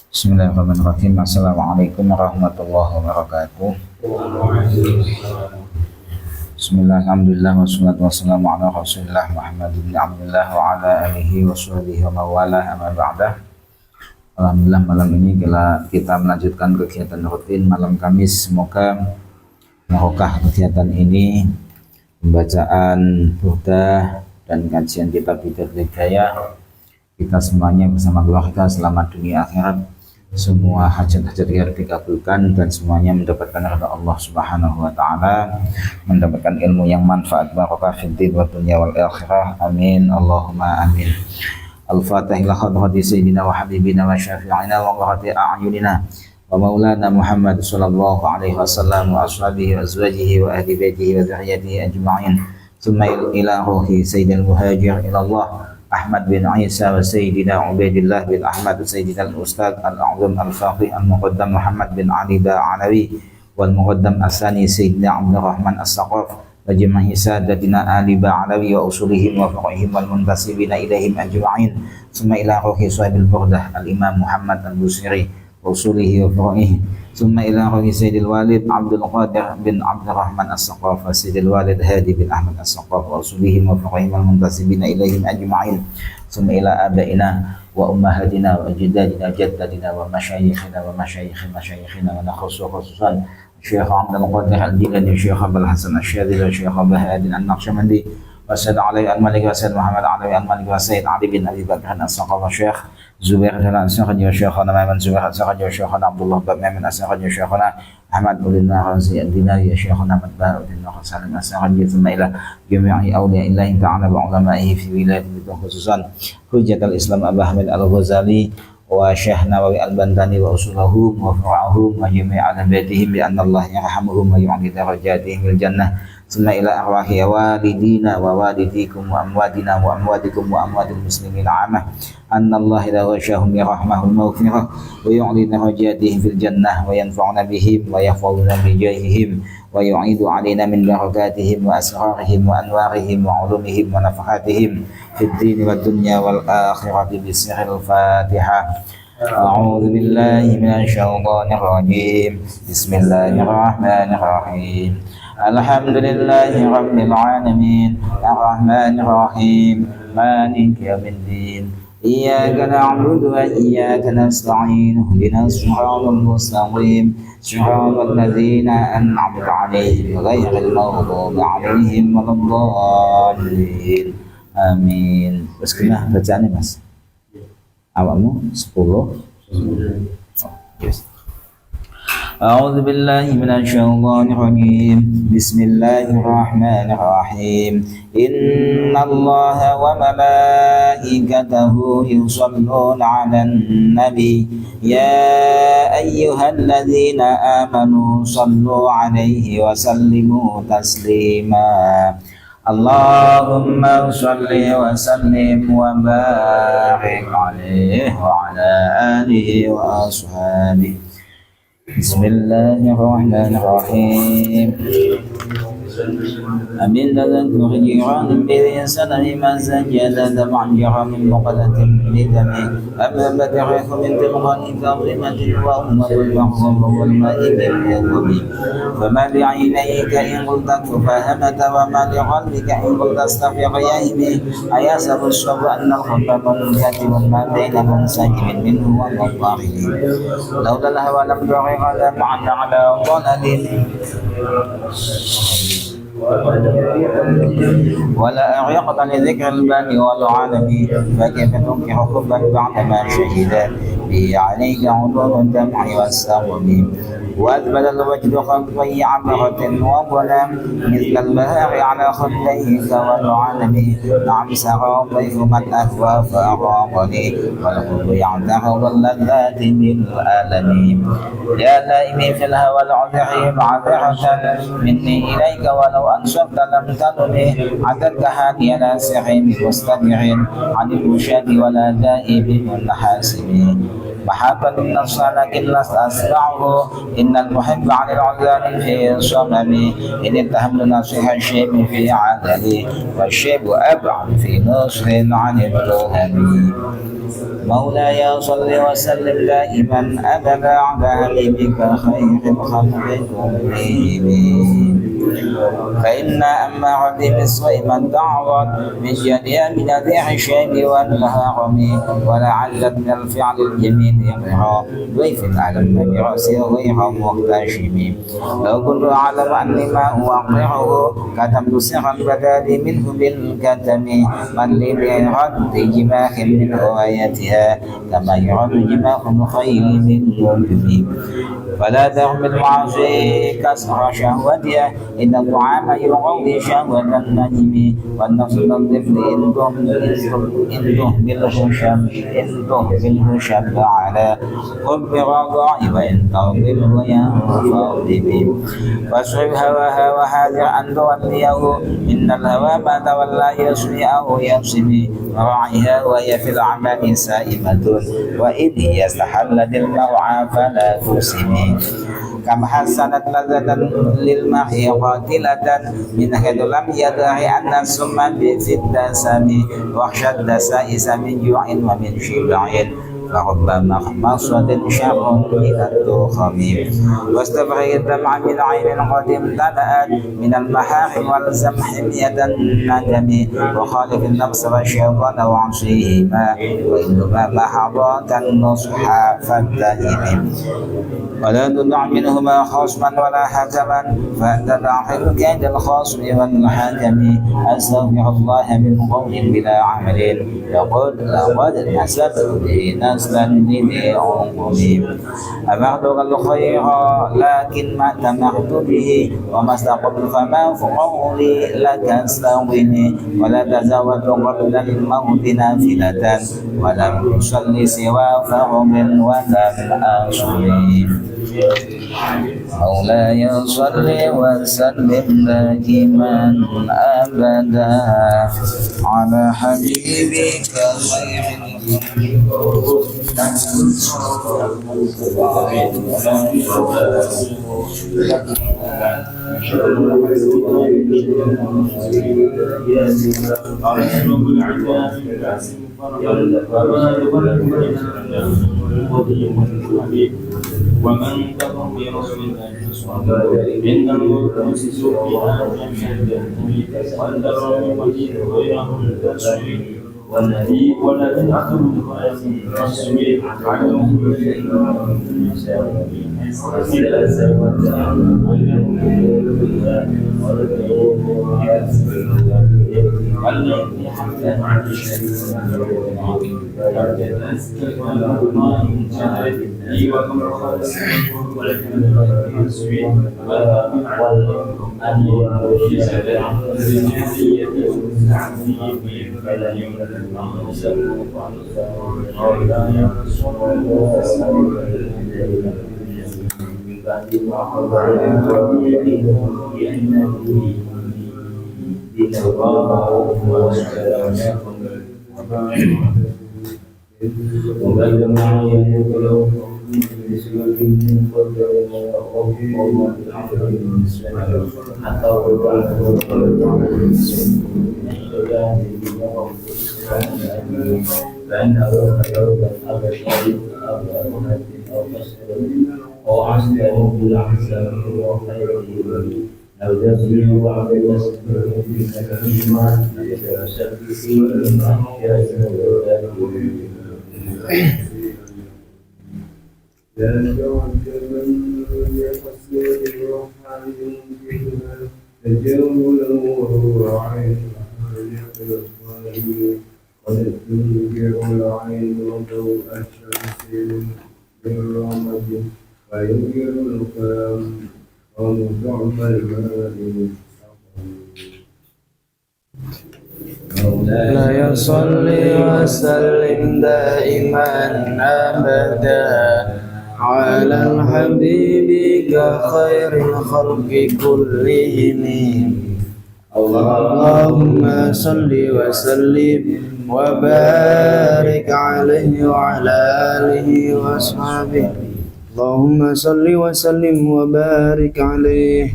Bismillahirrahmanirrahim. Assalamualaikum warahmatullahi wabarakatuh. Bismillah, alhamdulillah, wassalatu wassalamu ala rasulillah Muhammad bin Abdullah wa ala alihi wa sahbihi wa mawala amma ba'dah. Alhamdulillah, malam ini kita melanjutkan kegiatan rutin malam Kamis. Semoga barokah kegiatan ini, pembacaan burdah dan kajian kitab Bidatul Hidayah. Kita semuanya bersama keluarga selamat dunia akhirat, semua hajat-hajat kita dikabulkan dan semuanya mendapatkan ridha Allah Subhanahu wa taala, mendapatkan ilmu yang manfaat, barokah fid din wa dunya wal akhirah. Amin Allahumma amin. Al-Fatihah ila hadrati sayyidina wa habibina wa syafi'ina wa qurrati a'yunina wa maulana Muhammad sallallahu alaihi wasallam wa ashabihi wa azwajihi wa ahli baitihi wa dzurriyyatihi ajma'in. Tsumma ila ruhi sayyidil muhajir ila Allah Ahmad bin Isa wa Sayyidina Ubaidillah bin Ahmad Sayyidina al-Ustadz al-A'zam al-Faqih al-Muqaddam Muhammad bin Ali Ba'alawi wal Muqaddam As-Sani Sayyidina Abdurrahman As-Saqaf wa jama'i sadatina Ali Ba'alawi wa usulihim wa faqihim wal muntasibina ilaihim ajma'in. Summa ila ruhi sahibil burdah al-Imam Muhammad al-Busiri wa usulihi wa faqihih. Summa ila ruhi Sayyidil Walid Abdul Qadir bin Abdurrahman As-Saqaf wa Sayyidil Walid Hadi bin Ahmad As-Saqaf wa usulihim wa faqihim wal muntasibina ilaihim ajma'in. Summa ila abaina wa ummahatina wa ajdadina jaddadina wa masyayikhina wa masyayikhina wa khususan Syekh Abdul Qadir Al-Jilani, Syekh Abdul Hasan Asy-Syadzili, Syekh Abdul Hadi An-Naqsyabandi wa Sayyid Ali Al-Maliki wa Sayyid Muhammad Alawi Al-Maliki wa Sayyid Ali bin Abi Bakr As-Saqaf wa Syekh Zubair Al-Ansari wa Syekhana Maimun Zubair Al-Ansari wa Syekhana Abdullah bin Maimun Al-Ansari wa Syekhana Ahmad bin Razi Al-Dinari wa Syekhana Ahmad bin Salim Al-Ansari thumma ila jami'i awliya'illahi ta'ala wa ulama'ihi fi wilayati khususan Hujjatul Islam Abu Hamid Al-Ghazali wa Syekh Nawawi Al-Bantani wa usulahum wa furu'ahum wa jami'i ala baitihim bi anna Allah yarhamuhum wa yu'li darajatihim fil jannah. Summa ila arwahi walidina wa walidikum wa amwadina wa amwadikum wa amwadil muslimin amah anna Allah idza ghashahum bi rahmahul maghfirah wa yu'li darajatihim fil jannah wa yanfa'una bihim wa yahfazuna bi jahihim wa yu'idu alaina min barakatihim wa asrarihim wa anwarihim wa ulumihim wa nafahatihim fid din wad dunya wal akhirati bi sirril Fatihah. A'udzu billahi minasy syaithanir rajim. Bismillahirrahmanirrahim. Alhamdulillahi rabbil alamin, arrahmanir rahim, maliki yaumiddin. Iyyaka na'budu wa iyyaka nasta'in. Ihdinas siratal mustaqim, siratal ladzina an'amta 'alaihim ghairil maghdubi 'alaihim waladdallin. Amin. Terus kena bacaannya, Mas. Awakmu 10. Yes. أعوذ بالله من الشيطان الرجيم بسم الله الرحمن الرحيم إن الله وملائكته يصلون على النبي يا أيها الذين آمنوا صلوا عليه وسلموا تسليما اللهم صل وسلم وبارك عليه وعلى آله وأصحابه. Bismillahirrahmanirrahim. Amin dan khairan bi sanani ma sajada taban min muqaddatin lidami amma bad'ahu min tilqani ta'zimatin wa ummatul mahzum wal ma'ibin yaqbi fama bi'aynayka in qulta fahamata wa ma liqalbika in qulta astafiq yahimi ayasabu sabu anna al-khabba munzati wa ma baina munsajimin minhu wa al-qahili laula al-hawa lam tu'ri ala ma'ana ala dhalalin ولا أعيقت لذكر الباني والعالمين فكيف تنكر حبا بعدما شهد به عليك عدول الدمع والسقم وأثبت الوجد خلقي عبرة وظلام مثل البهار على خديك والعالم نعم سرى الضيف من أهوى فأراقني والقلب يعترض اللذات بالآلم يا لائمي في الهوى العذر معذرة مني إليك ولو أنصفت لم تنني عددت هادي ناسح مستدع عن الرشاد ولا دائب منحاسب محبا النصر لكن لست أسمعه إن المحب عن العذان في صمم إن اتهمت نصيح الشيب في عدلي والشيب أبعد في نصر عن التهم مولاي صل وسلم دائما أبدا على حبيبك خير الخلق كلهم فإن أما عدي بالصيم الدعوة من جميع من ذي الشيب والهرم ولعلت من الفعل الجميل يقرأ ضيف العلم برأسه غير مكتشم لو كنت أعلم أني ما أوقعه كتمت سرا بدالي منه بالكتم من لي برد جماح من روايتها كما يرد جماح الخيل من ملهم فلا تغم المعاصي كسر شهوتها إن الطعام يغضي شهوة النجم والنفس الطفل إن تهمله شب على حب الرضاع وإن تغضبه ينفض فاصرف هواها وحاذر أن توليه إن الهوى ما تولى يسري أو يمسم وراعيها وهي في العمل سائمة وإن هي استحلت المرعى فلا تسم كم حسنت لذة للماء قاتلة من حيث لم يدع أن السم في الدسم واخشى الدسائس من جوع ومن شبع فرب مخمصة شر من الدخم واستبغي الدمع من عين قد امتلأت من المحاحم والزم حمية الندم وخالف النفس والشيطان وعصيهما وإنما محضاك النصح فاتهم ولا تدع منهما خصما ولا حكما فأنت داخل كيد الخصم والحكم أستغفر الله من قول بلا عمل يقول لقد نسبت به نسلا لذي عنقم أبعدك الخير لكن ما تمحت به وما استقبل فما فقولي لك استويني ولا تزود قبل الموت نافلة ولم تصلي سوى فرض ولم أصلي مولاي صل وسلم دائما أبدا على حبيبك خير ومن كفر برسول الله إنه يؤسس بها جميع قدر وجد غيره التسويق والذي أخذ التصوير عنه الذي حتى عن الشريف فإنه يتوب أبشر أو كسر أو عسكر بالعسى وخيره أو دفن بعض التسبيح فيما يتسبح فيه من أحياء لا تعجبن بقصير الروحان فيها تجاولا وهو عين قد تنكر العين ضوء الشمس بالرمد وينكر الكلام ومطعم الماء مولاي صل وسلم دائما أبدا على الحبيب كخير الخلق كلهم اللهم صل وسلم وبارك عليه وعلى آله وأصحابه اللهم صل وسلم وبارك عليه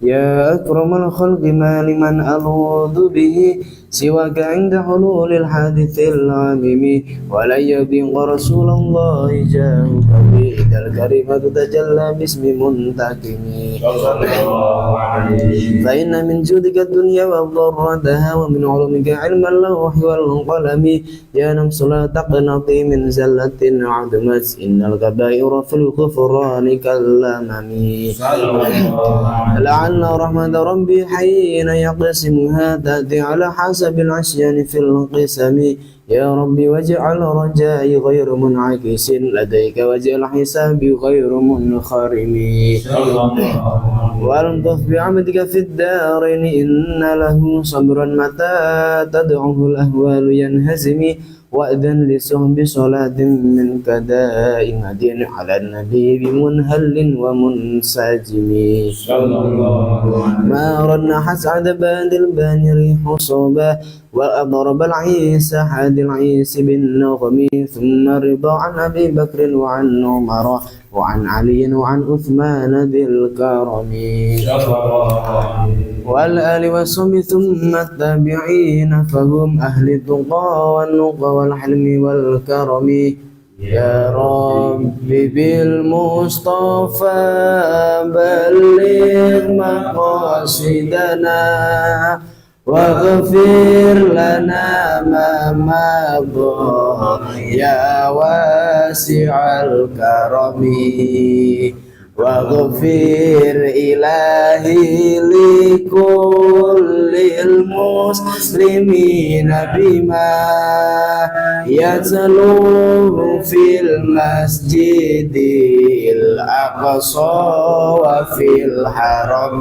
يا أكرم الخلق ما لمن ألوذ به سواك عند حلول الحادث العامم ولن يضيق رسول الله جاءك بإذا الكريمة تتجلى باسم منتقم فإن من جودك الدنيا وضرتها ومن علومك علم اللوح والقلم يا نفس لا تقنطي من زلة عدمت إن الكبائر في الغفران كالأمم لعل رحمة ربي حين يقسمها تأتي على حسب العصيان في القسم يا ربي واجعل رجائي غير منعكس لديك واجعل حسابي غير منخرم والطف بعمدك في الدارين إن له صبرا متى تدعه الأهوال ينهزم وأذن لصحب صلاة منك دائمة على النبي بمنهل ومنسجم ما رن حسعد باد البان ريح صوبا وأضرب العيس حاد العيس بالنغم ثم رضا عن أبي بكر وعن عمر وعن علي وعن عثمان ذي الكرم والآل والصحب ثم التابعين فهم أهل التقى والنقى والحلم والكرم يا رب بالمصطفى بلغ مقاصدنا واغفر لنا ما مضى يا واسع الكرم واغفر إلهي لكل المسلمين بما يتلوه في المسجد الأقصى وفي الحرم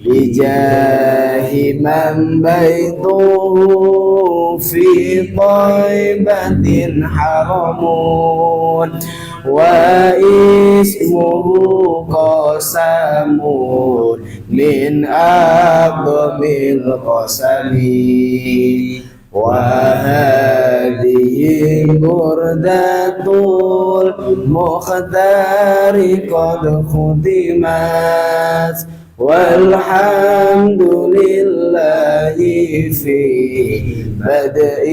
بجاه من بيته في طيبة حرم واسمه قسم من أعظم القسم وهذه بردة المختار قد ختمت والحمد لله في بدء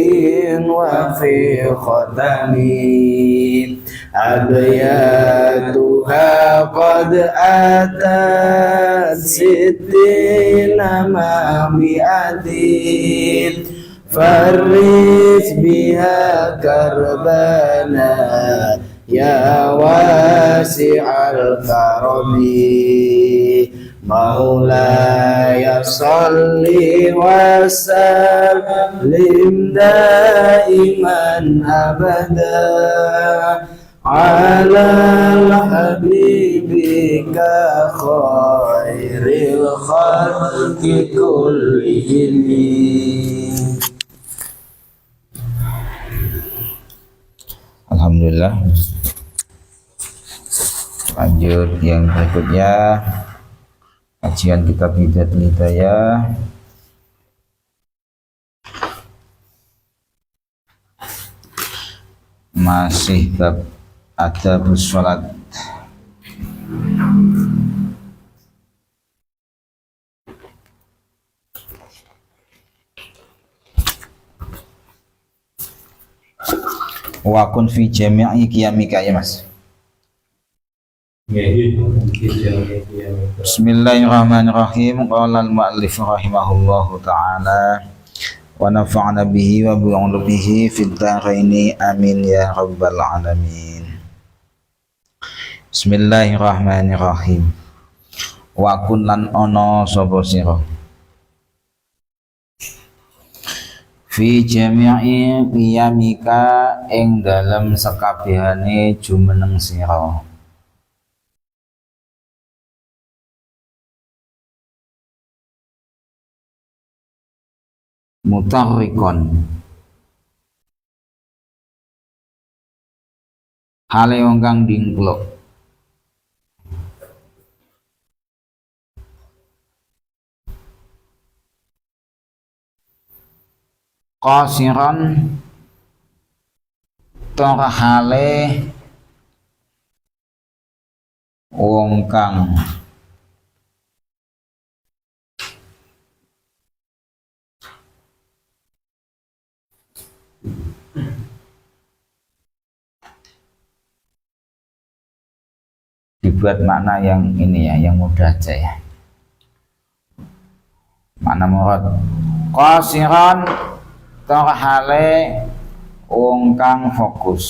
وفي ختم أبياتها قد أتت 60 مع 100 فرج بها كربنا يا واسع الكرم مولاي صل وسلم دائما أبدا على حبيبك خير الخلق كلهم. Alhamdulillah. Lanjut yang berikutnya, kajian kitab Hidayatul Hidayah. Masih bab adabus sholat. Wa kun fi jami'i qiyamika ya Mas. Bismillahirrahmanirrahim. Qala al-mu'allif rahimahullahu ta'ala wa nafa'na bihi wa bi 'ulumihi fid dharaini amin ya rabbal alamin. Bismillahirrahmanirrahim. Wa kun lan ana sapa sira fi jami'i qiyamika ing dalem sekabehane jumeneng sira mutarrikon hale wong kang dingkluk qasiran tora hale wong kang dibuat makna yang ini ya, yang mudah aja ya. Makna murad qasiran tarhale wong kang fokus.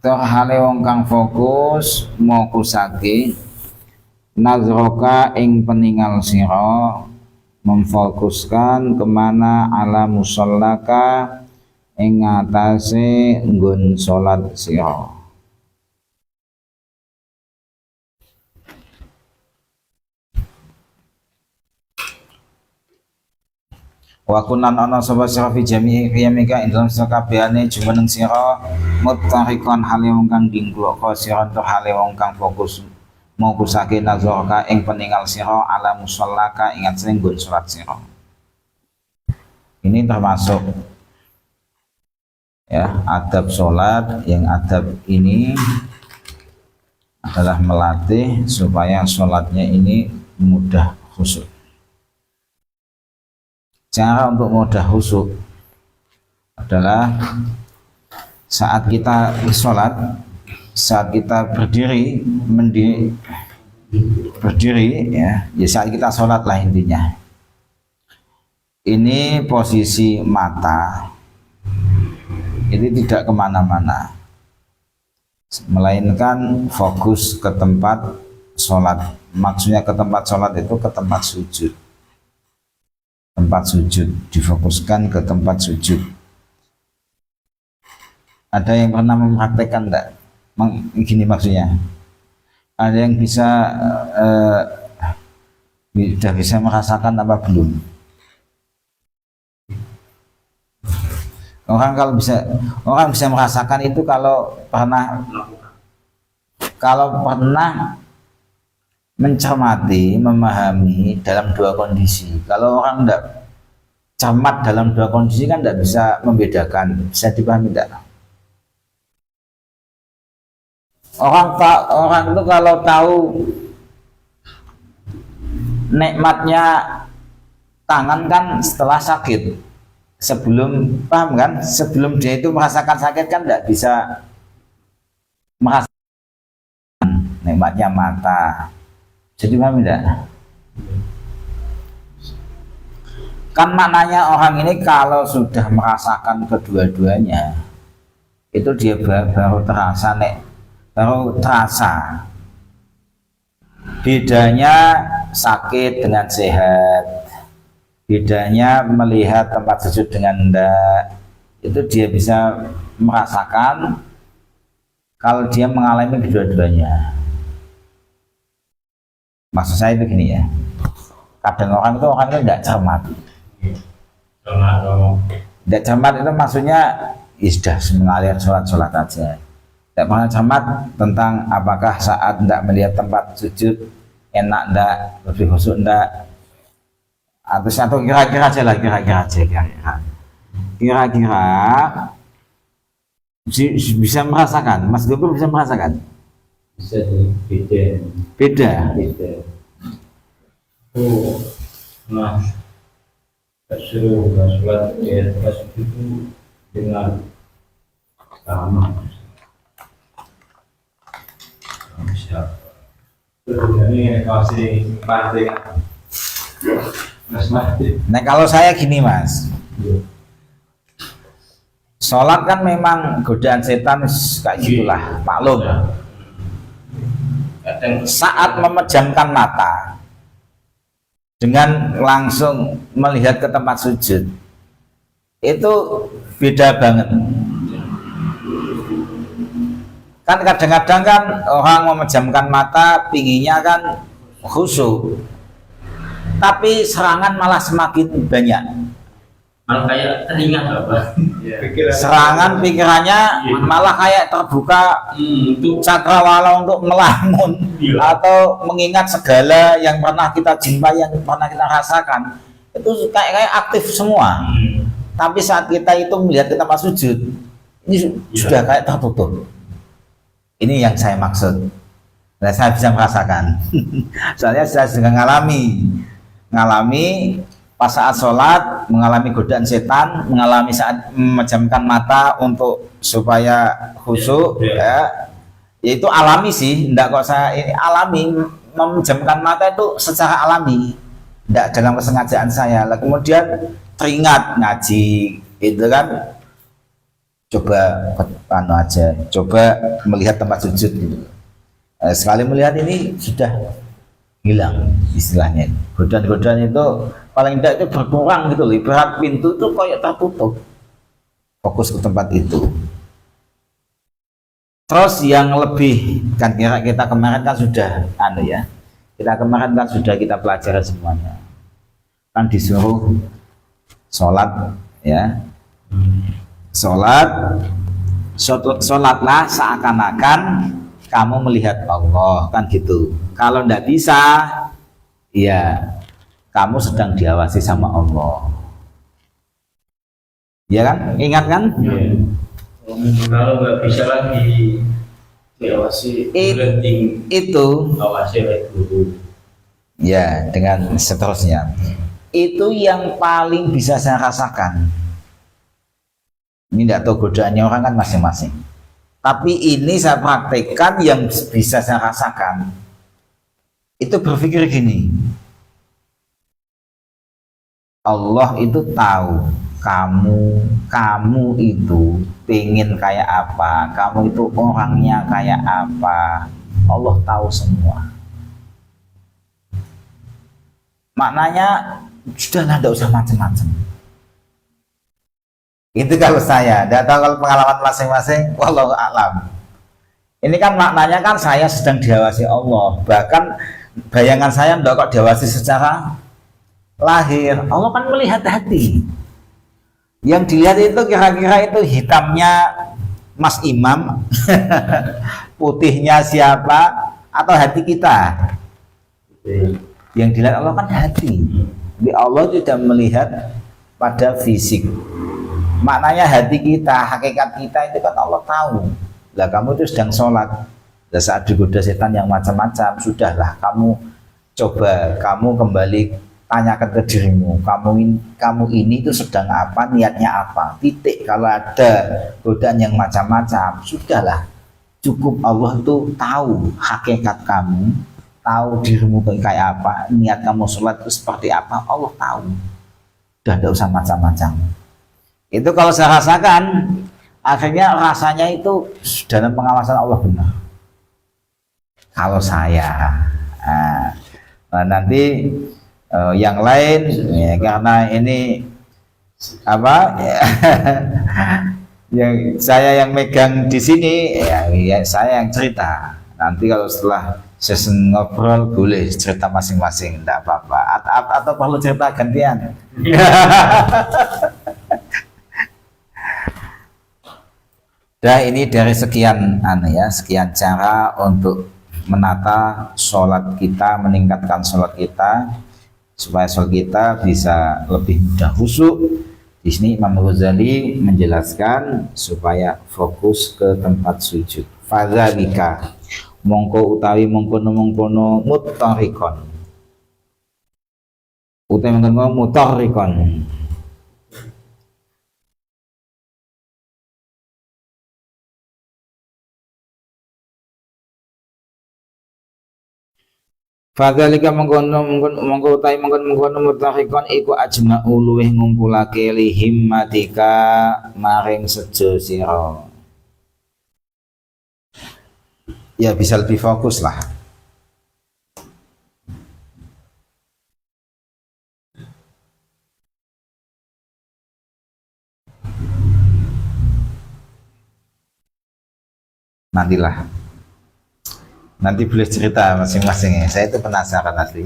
Tarhale wong kang fokus mokusake nazroka ing peninggal sira, memfokuskan kemana ala musallaka ing atase nggon salat sira. Wa kunan ana sapa sira fi jami'i qiyamika ing dalam sakabehane jumeneng sira muttariqan hale wong kang dingklok sira to hale wong kang fokus mokusake nazarka ing peninggal sira ala musallaka ing atase nggon salat sira. Ini termasuk ya adab sholat. Yang adab ini adalah melatih supaya sholatnya ini mudah khusyuk. Cara untuk mudah khusyuk adalah saat kita sholat, saat kita berdiri ya saat kita sholat lah intinya. Ini posisi mata ini tidak kemana-mana, melainkan fokus ke tempat sholat. Maksudnya ke tempat sholat itu ke tempat sujud. Tempat sujud, difokuskan ke tempat sujud. Ada yang pernah mempraktekkan enggak? Gini maksudnya. Ada yang bisa sudah bisa merasakan apa belum? Orang bisa merasakan itu kalau pernah mencermati, memahami dalam dua kondisi. Kalau orang tidak cermat dalam dua kondisi kan tidak bisa membedakan. Bisa dipahami tidak? Orang itu kalau tahu nikmatnya tangan kan setelah sakit. Sebelum paham kan, sebelum dia itu merasakan sakit kan tidak bisa merasakan nikmatnya mata. Jadi paham tidak? Kan maknanya orang ini kalau sudah merasakan kedua-duanya itu dia baru terasa bedanya sakit dengan sehat, bedanya melihat tempat sujud dengan enggak. Itu dia bisa merasakan kalau dia mengalami kedua-duanya. Maksud saya itu gini ya, kadang orang itu tidak cermat. Tidak cermat itu maksudnya ya sudah mengalir sholat aja. Tidak pernah cermat tentang apakah saat tidak melihat tempat sujud enak enggak, lebih khusyuk enggak, atau kira-kira aja lah, kira-kira bisa merasakan. Mas Gopur bisa merasakan? Bisa beda. Oh, nah, seluruh sholat ya itu dengan sama. Siap. Ini kasih pantai. Nah kalau saya gini mas, sholat kan memang godaan setan kayak gitulah, maklum. Saat memejamkan mata dengan langsung melihat ke tempat sujud itu beda banget. Kan kadang-kadang kan orang memejamkan mata pinginnya kan khusyuk, tapi serangan malah semakin banyak. Malah kayak teringat apa? Serangan pikirannya malah kayak terbuka cakrawala untuk melamun atau mengingat segala yang pernah kita jumpai, yang pernah kita rasakan. itu kayak aktif semua. Tapi saat kita itu melihat kita pas sujud, ini sudah kayak tertutup. Ini yang saya maksud. Nah, saya bisa merasakan. Soalnya saya sedang ngalami pas saat sholat, mengalami godaan setan, mengalami saat memejamkan mata untuk supaya khusyuk, ya itu alami sih. Enggak kok saya ini alami, memejamkan mata itu secara alami, enggak dalam kesengajaan saya. Lah kemudian teringat ngaji, itu kan coba melihat tempat sujud gitu. Sekali melihat ini sudah hilang istilahnya. Godaan-godaan itu paling tidak itu berkurang gitu loh. Ibarat pintu itu kayak tertutup. Fokus ke tempat itu. Terus yang lebih kan kita kemarin kan sudah kita kemarin kan sudah kita pelajari semuanya. Kan disuruh sholat ya. Sholatlah seakan-akan kamu melihat Allah, kan gitu. Kalau ndak bisa, ya kamu sedang diawasi sama Allah. Ya kan? Ingat kan? Kalau nggak bisa lagi diawasi, Itu awasi oleh guru. ya dengan seterusnya. Itu yang paling bisa saya rasakan. Ini tidak tahu godaannya orang kan masing-masing. Tapi ini saya praktekkan yang bisa saya rasakan. Itu berpikir gini. Allah itu tahu kamu itu pengen kayak apa, kamu itu orangnya kayak apa. Allah tahu semua. Maknanya sudahlah, tidak usah macam-macam. Itu kalau saya, tidak tahu kalau pengalaman masing-masing, wallahu a'lam. Ini kan maknanya kan saya sedang diawasi Allah. Bahkan bayangan saya tidak kok diawasi secara lahir. Allah kan melihat hati. Yang dilihat itu kira-kira itu hitamnya Mas Imam, putihnya siapa, atau hati kita. Yang dilihat Allah kan hati. Jadi Allah tidak melihat pada fisik. Maknanya hati kita, hakikat kita itu kan Allah tahu. Lah kamu itu sedang sholat. Lah saat digoda setan yang macam-macam, sudahlah kamu coba, kamu kembali tanyakan ke dirimu, kamu ini itu sedang apa, niatnya apa, titik. Kalau ada godaan yang macam-macam, sudahlah, cukup Allah itu tahu hakikat kamu, tahu dirimu kayak apa, niat kamu sholat itu seperti apa, Allah tahu. Udah tidak usah macam-macam. Itu kalau saya rasakan, akhirnya rasanya itu dalam pengawasan Allah benar. Kalau saya, nanti yang lain ya, karena ini apa yang saya yang megang di sini ya saya yang cerita. Nanti kalau setelah sesi ngobrol boleh cerita masing-masing, tidak apa-apa. Atau perlu cerita gantian. Nah, ini dari sekian sekian cara untuk menata sholat kita, meningkatkan sholat kita supaya sholat kita bisa lebih mudah khusyuk. Di sini Imam Ghazali menjelaskan supaya fokus ke tempat sujud. Fadzalika mongko utawi mongkono mutarikon. Utawi mongkono mutarikon. Fadzalika mongko utawi mongkon mutahiqon iku ajma'u luweh ngumpulake li himmatika maring sejo sira. Ya bisa lebih fokus lah. Nanti boleh cerita masing-masing ya. Saya itu penasaran asli.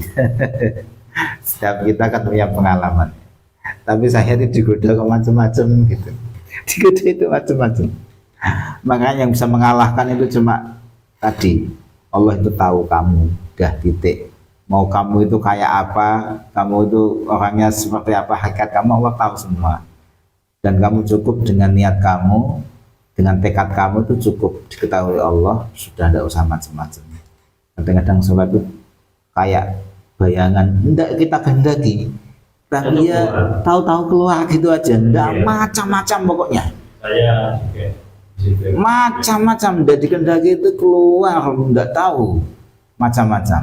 Setiap kita kan punya pengalaman. Tapi saya itu digoda kok macam-macam gitu. Digoda itu macam-macam. Makanya yang bisa mengalahkan itu cuma tadi. Allah itu tahu kamu, dah titik. mau kamu itu kayak apa, kamu itu orangnya seperti apa, hakikat kamu Allah tahu semua. Dan kamu cukup dengan niat kamu, dengan tekad kamu itu cukup diketahui Allah, sudah tidak usah macam-macam. Kadang-kadang sholat itu kayak bayangan, tidak kita kehendaki, tapi ya tahu-tahu keluar gitu aja, tidak macam-macam pokoknya. Saya juga Macam-macam, tidak dikehendaki itu keluar, tidak tahu macam-macam.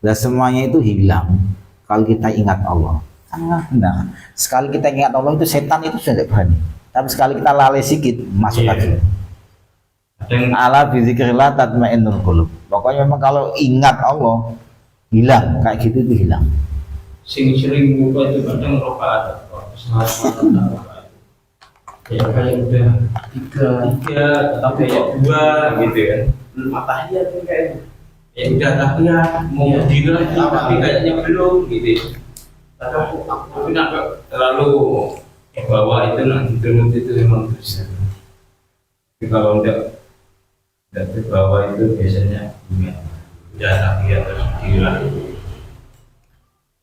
Dan semuanya itu hilang kalau kita ingat Allah. Nah, sekali kita ingat Allah itu setan itu sudah tidak berani. Tapi sekali kita lalai sedikit masuk lagi. Ala bizikrillah tatmainnul qulub. Pokoknya memang kalau ingat Allah hilang kayak gitu itu hilang. Sering buka itu kadang rokaat setengah ya kayak udah tiga tapi kayak dua gitu kan matahari tuh kayak ya udah tapi ya mau berdiri lagi tapi kayaknya belum gitu. Tapi aku kenapa terlalu ke bawah itu nanti turun itu memang bisa. Tapi kalau udah ke bawah itu biasanya udah tapi ya terus gila.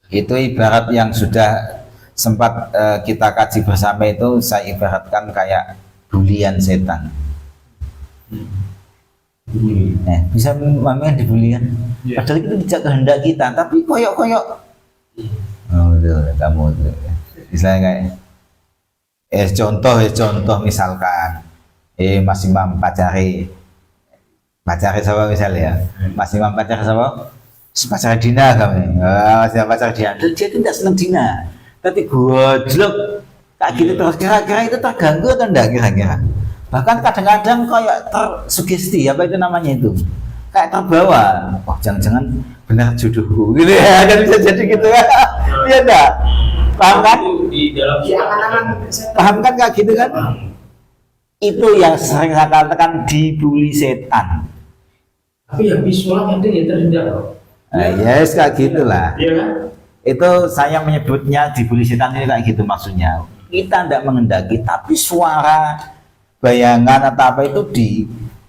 Itu ibarat yang sudah sempat kita kaji bersama itu, saya ibaratkan kayak bulian setan. Bisa memang dibulian. Padahal itu tidak kehendak kita, tapi koyok-koyok. Oh, betul, kamu itu. Misalnya kayak contoh misalkan Mas Imam pacari siapa misalnya, Mas Imam pacari siapa? Pacar Dina kami, Mas Imam pacar Dina. Dan dia tidak senang Dina, tapi gojlok kayak gitu terus. Kira-kira itu terganggu atau enggak kira-kira? Bahkan kadang-kadang kayak tersugesti, apa itu namanya itu, kayak terbawa. Oh jangan-jangan benar jodohku gitu ya, kan bisa jadi gitu ya. Iya enggak? Paham kan? Di dalam Paham kan kayak gitu kan? Itu yang sering saya katakan dibully setan. tapi yang visualnya itu ya terindah loh. Yes, kayak gitulah. Iya kan? Itu saya menyebutnya dibully setan ini kayak gitu maksudnya. Kita tidak mengendaki, tapi suara bayangan atau apa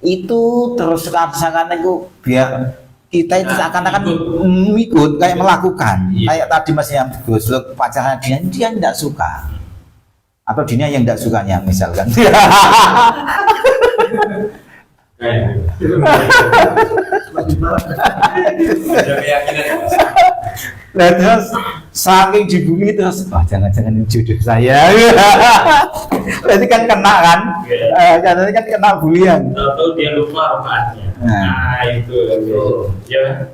itu terus seakan-akan itu biar kita itu seakan-akan ikut kayak melakukan. Kayak tadi Mas yang goslok pacarnya dia tidak suka. Atau Dina yang tidak sukanya misalkan. Nah, terus saking dibully terus, jangan-jangan ini jodoh saya. Berarti kan kena kan? Katanya kan kena bulian. Tahu dia lupa rokaatnya. Nah itu ya.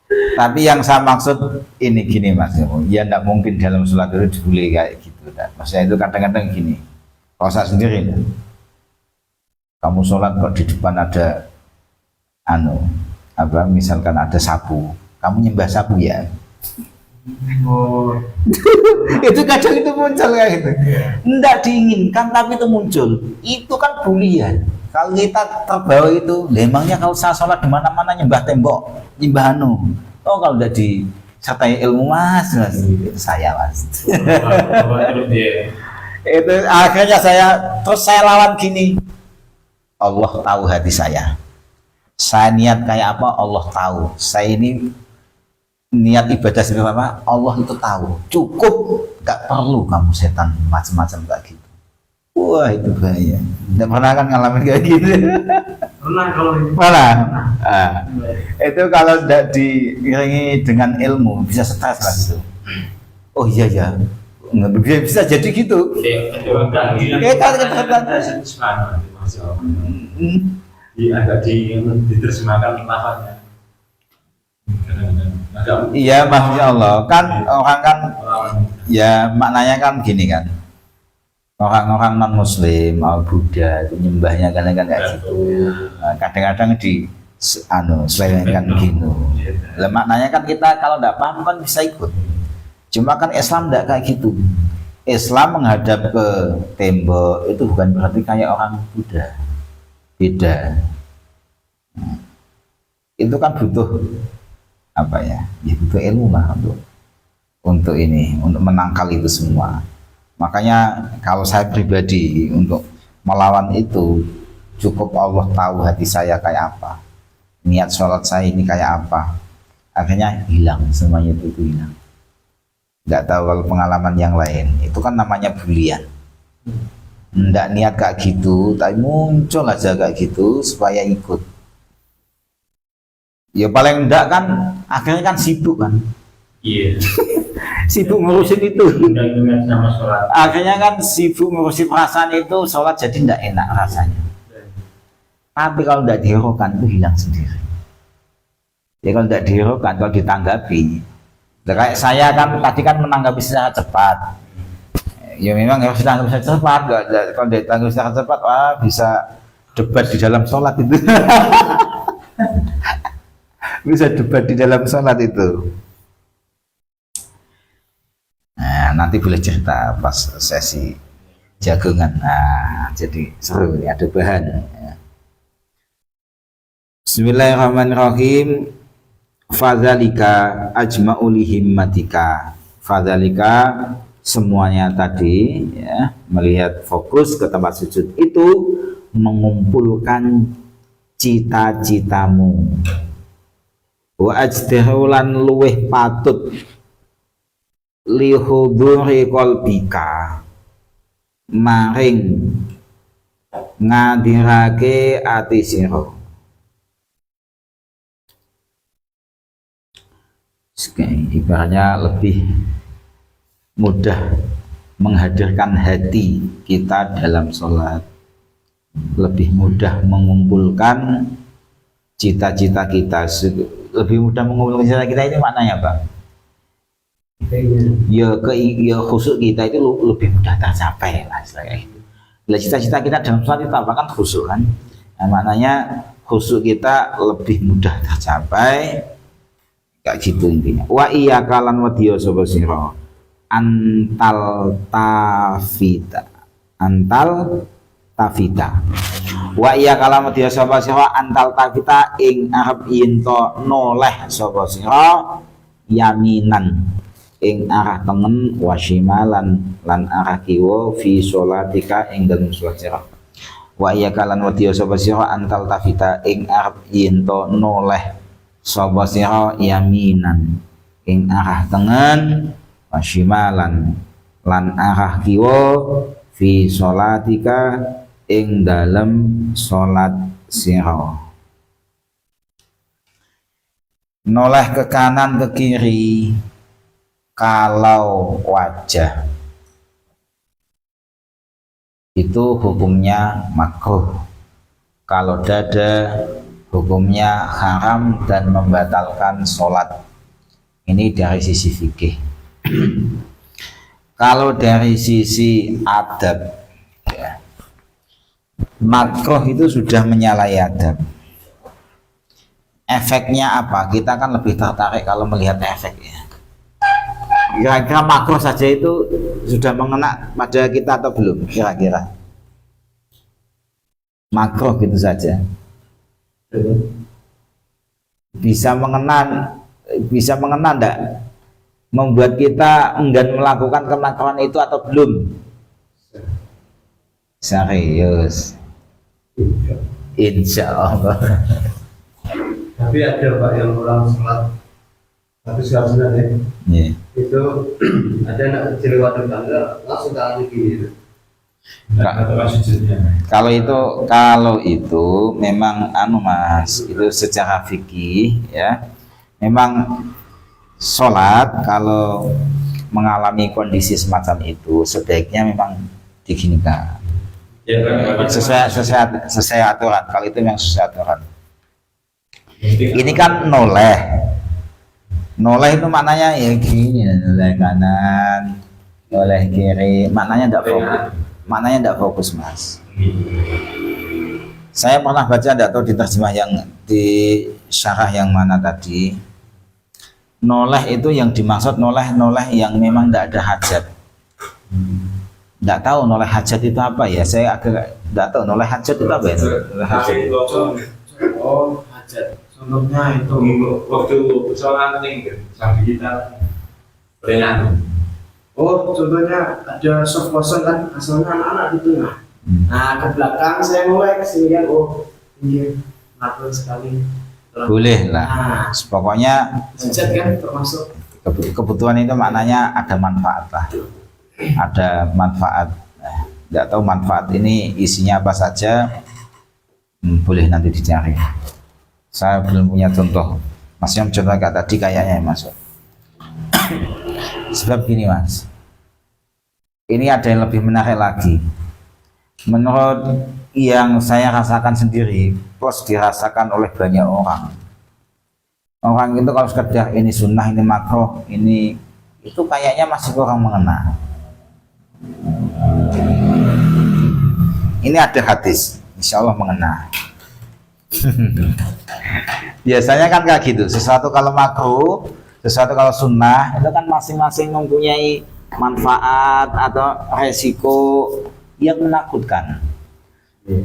Tapi yang saya maksud ini gini Mas, ya tidak mungkin dalam sholat itu dibully kayak gitu. Maksudnya itu kadang-kadang gini. Kalau saya sendiri, kamu sholat kok di depan ada misalkan ada sapu, kamu nyembah sapu ya. Itu kadang itu muncul kayak gitu. Tidak diinginkan tapi itu muncul. Itu kan bulian. Kalau kita terbawa itu, emangnya kalau saya sholat di mana-mana nyembah tembok, nyembah oh kalau udah disertai ilmu mas, itu saya mas. Itu akhirnya terus saya lawan gini. Allah tahu hati saya niat kayak apa Allah tahu, saya ini niat ibadah seperti apa Allah itu tahu, cukup, gak perlu kamu setan macam-macam kayak gitu. Wah itu bahaya. Tidak pernah kan ngalamin kayak gitu? Pernah kalau ini. Pernah. Itu kalau tidak diiringi dengan ilmu bisa stres lah itu. Oh iya ya, bisa jadi gitu. Agak diterjemahkan lafaznya. Iya maksudnya Allah kan orang kan ya maknanya kan gini kan. Orang-orang non muslim mau Buddha itu nyembahnya kadang-kadang kayak gitu. Kadang-kadang selewengkan gitu. Lah maknanya kan kita kalau tidak paham kan bisa ikut. Cuma kan Islam tidak kayak gitu. Islam menghadap ke tembok itu bukan berarti kayak orang Buddha. Beda. Itu kan butuh apa ya? Ya butuh ilmu lah untuk ini, untuk menangkal itu semua. Makanya kalau saya pribadi untuk melawan itu cukup Allah tahu hati saya kayak apa, niat sholat saya ini kayak apa, akhirnya hilang, semuanya itu hilang. Nggak tahu kalau pengalaman yang lain, itu kan namanya bulian. Nggak niat kayak gitu, tapi muncul aja kayak gitu supaya ikut. Ya paling enggak kan akhirnya kan sibuk kan. Iya. Sibuk ngurusin itu. Udah ingat sama sholat. Akhirnya kan sibuk ngurusin perasaan itu, sholat jadi enggak enak rasanya. Tapi kalau enggak dihiraukan itu hilang sendiri. Ya kalau enggak dihiraukan, kalau ditanggapi, kayak saya kan tadi kan menanggapi secara cepat. Ya memang harus ditanggapi secara cepat. Kalau ditanggapi secara cepat, wah bisa debat di dalam sholat itu. Bisa debat di dalam sholat itu. Nah, nanti boleh cerita pas sesi jagungan. Nah, jadi seru, ada bahan. Bismillahirrahmanirrahim. Fadzalika ajma'u li himmatika. Fadzalika semuanya tadi ya, melihat fokus ke tempat sujud itu mengumpulkan cita-citamu. Wa ajdahulan luweh patut lihuduri qalbika maring ngadirake ati sira. Ibaratnya lebih mudah menghadirkan hati kita dalam sholat, lebih mudah mengumpulkan cita-cita kita, lebih mudah mengumpulkan cita kita. Ini maknanya Pak, ya khusyuk kita itu lebih mudah tercapai lah istilahnya itu. Cita-cita kita dalam sholat itu apa kan khusyuk kan, nah, maknanya khusyuk kita lebih mudah tercapai kayak gitu intinya. Wa iya kalan wadiyo soba siro antal tafita wa iya kalan wadiyo soba siro antal tafita ing arab yinto noleh soba siro yaminan ing arah tengen wasimalan lan arah kiwa fi sholatika ing dalem sholat sira. Wa iya kalan wadiyo soba siro antal tafita ing arab yinto noleh soba sira yaminan ing arah tengen wasimalan lan arah kiwa fi sholatika ing dalem sholat sira. Noleh ke kanan ke kiri kalau wajah itu hukumnya makruh, kalau dada hukumnya haram dan membatalkan sholat. Ini dari sisi fikih. Kalau dari sisi adab ya, makruh itu sudah menyalahi adab. Efeknya apa? Kita kan lebih tertarik kalau melihat efeknya. Kira-kira makruh saja itu sudah mengena pada kita atau belum? Kira-kira makruh gitu saja bisa mengena enggak? Membuat kita enggan melakukan kemakruhan itu atau belum? Serius? Insya Allah. Tapi ada Pak yang orang sholat tapi sekarang ya, Yeah. itu ada anak kecil lewat tetangga langsung tangan gini. Kalau itu memang Mas, itu secara fikih ya, memang sholat kalau mengalami kondisi semacam itu sebaiknya memang diginikan sesuai aturan. Kalau itu memang sesuai aturan. Ini kan noleh itu maknanya ya gini, noleh kanan, noleh kiri, maknanya tidak fokus Mas. Saya pernah baca, tidak tahu di terjemah yang di syarah yang mana tadi, noleh itu yang dimaksud noleh yang memang tidak ada hajat. Tidak tahu noleh hajat itu apa ya, saya agak tidak tahu noleh hajat itu apa ya. Noleh hajat. Oh, hajat. Contohnya itu waktu sholat nih sampai kita peringatan. oh contohnya ada soft motion kan asalnya anak-anak gitu ya. Nah ke belakang saya mulai kesini kan, oh iya makhluk sekali. boleh lah. Pokoknya Hajat kan termasuk. kebutuhan itu maknanya ada manfaat lah, ada manfaat. Nggak tahu manfaat ini isinya apa saja, boleh nanti dicari. Saya belum punya contoh. Mas yang contoh kayak tadi kayaknya masuk. Sebab gini Mas, ini ada yang lebih menarik lagi. Menurut yang saya rasakan sendiri, plus dirasakan oleh banyak orang. Orang itu kalau sekedar ini sunnah, ini makruh, ini itu kayaknya masih kurang mengena. Ini ada hadis, insya Allah mengena. Biasanya kan kayak gitu, sesuatu kalau makruh, sesuatu kalau sunnah, itu kan masing-masing mempunyai manfaat atau resiko yang menakutkan.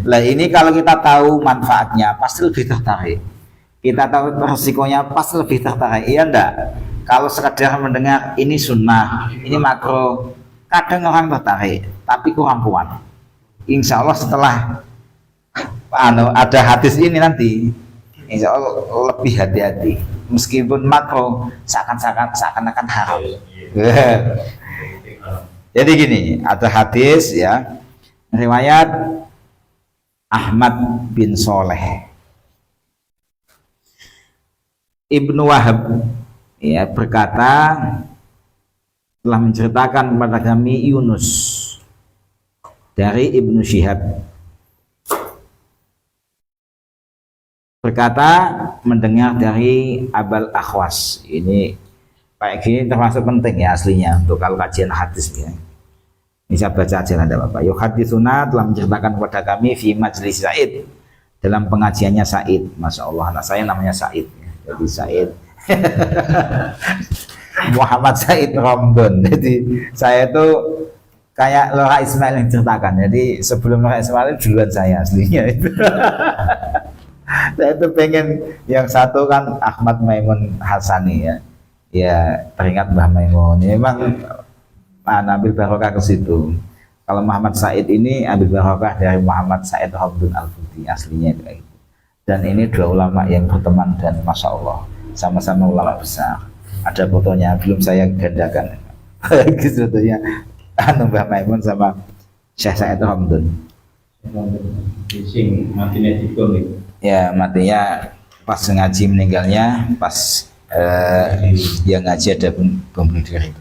Lah ini kalau kita tahu manfaatnya pasti lebih tertarik. Kita tahu resikonya pasti lebih tertarik. Iya enggak? Kalau sekedar mendengar ini sunnah, ini makruh, kadang orang tertarik, tapi kurang kuat. Insya Allah setelah ada hadis ini nanti, insya Allah lebih hati-hati. Meskipun makruh, seakan-akan haram. Jadi gini, ada hadis ya, riwayat Ahmad bin Soleh Ibnu Wahab ya berkata, telah menceritakan kepada kami Yunus dari Ibnu Syihab, berkata mendengar dari Abul Akhwas. Ini kayak gini termasuk penting ya aslinya untuk kalau kajian hadis ya. Ini saya baca aja nanti Bapak. Yuhaditsuna telah menceritakan kepada kami fi majlis Said, dalam pengajiannya Said. Masya Allah, anak saya namanya Said ya. Jadi Said Muhammad Said Romdon. Jadi saya itu kayak Lora Ismail yang ceritakan. Jadi sebelum Lora Ismail duluan saya aslinya itu. Saya itu pengen yang satu kan Ahmad Maimun Hasani ya. Ya teringat Mbah Maimun. Ya, memang ambil barokah ke situ. Kalau Muhammad Said ini ambil barokah dari Muhammad Said Romdon Al-Buti aslinya itu. Dan ini dua ulama yang berteman dan masya Allah sama-sama ulama besar. Ada fotonya, belum saya gandakan. Gitu fotonya. Mbah Maimun sama Syekh Said Romdon. Sing matinya dikon itu. Ya matinya pas ngaji, meninggalnya pas yang ngaji ada bunuh diri.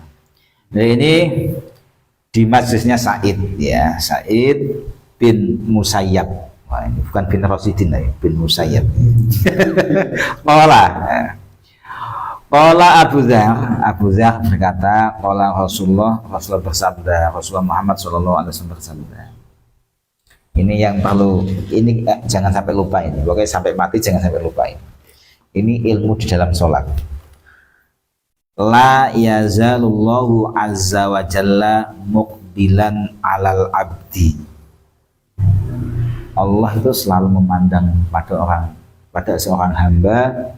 Nah ini di majlisnya Said ya, Said bin Musayyab. Wah, ini bukan bin Rasidin ya, bin Musayyab. Qala Abu Dzar berkata, qala Rasulullah bersabda, Rasulullah Muhammad sallallahu alaihi wasallam bersabda. Ini yang perlu, ini jangan sampai lupa ini. Pokoknya sampai mati jangan sampai lupa ini. Ini ilmu di dalam sholat. La yazalullahu azza wa jalla muqbilan alal abdi. Allah itu selalu memandang pada seorang hamba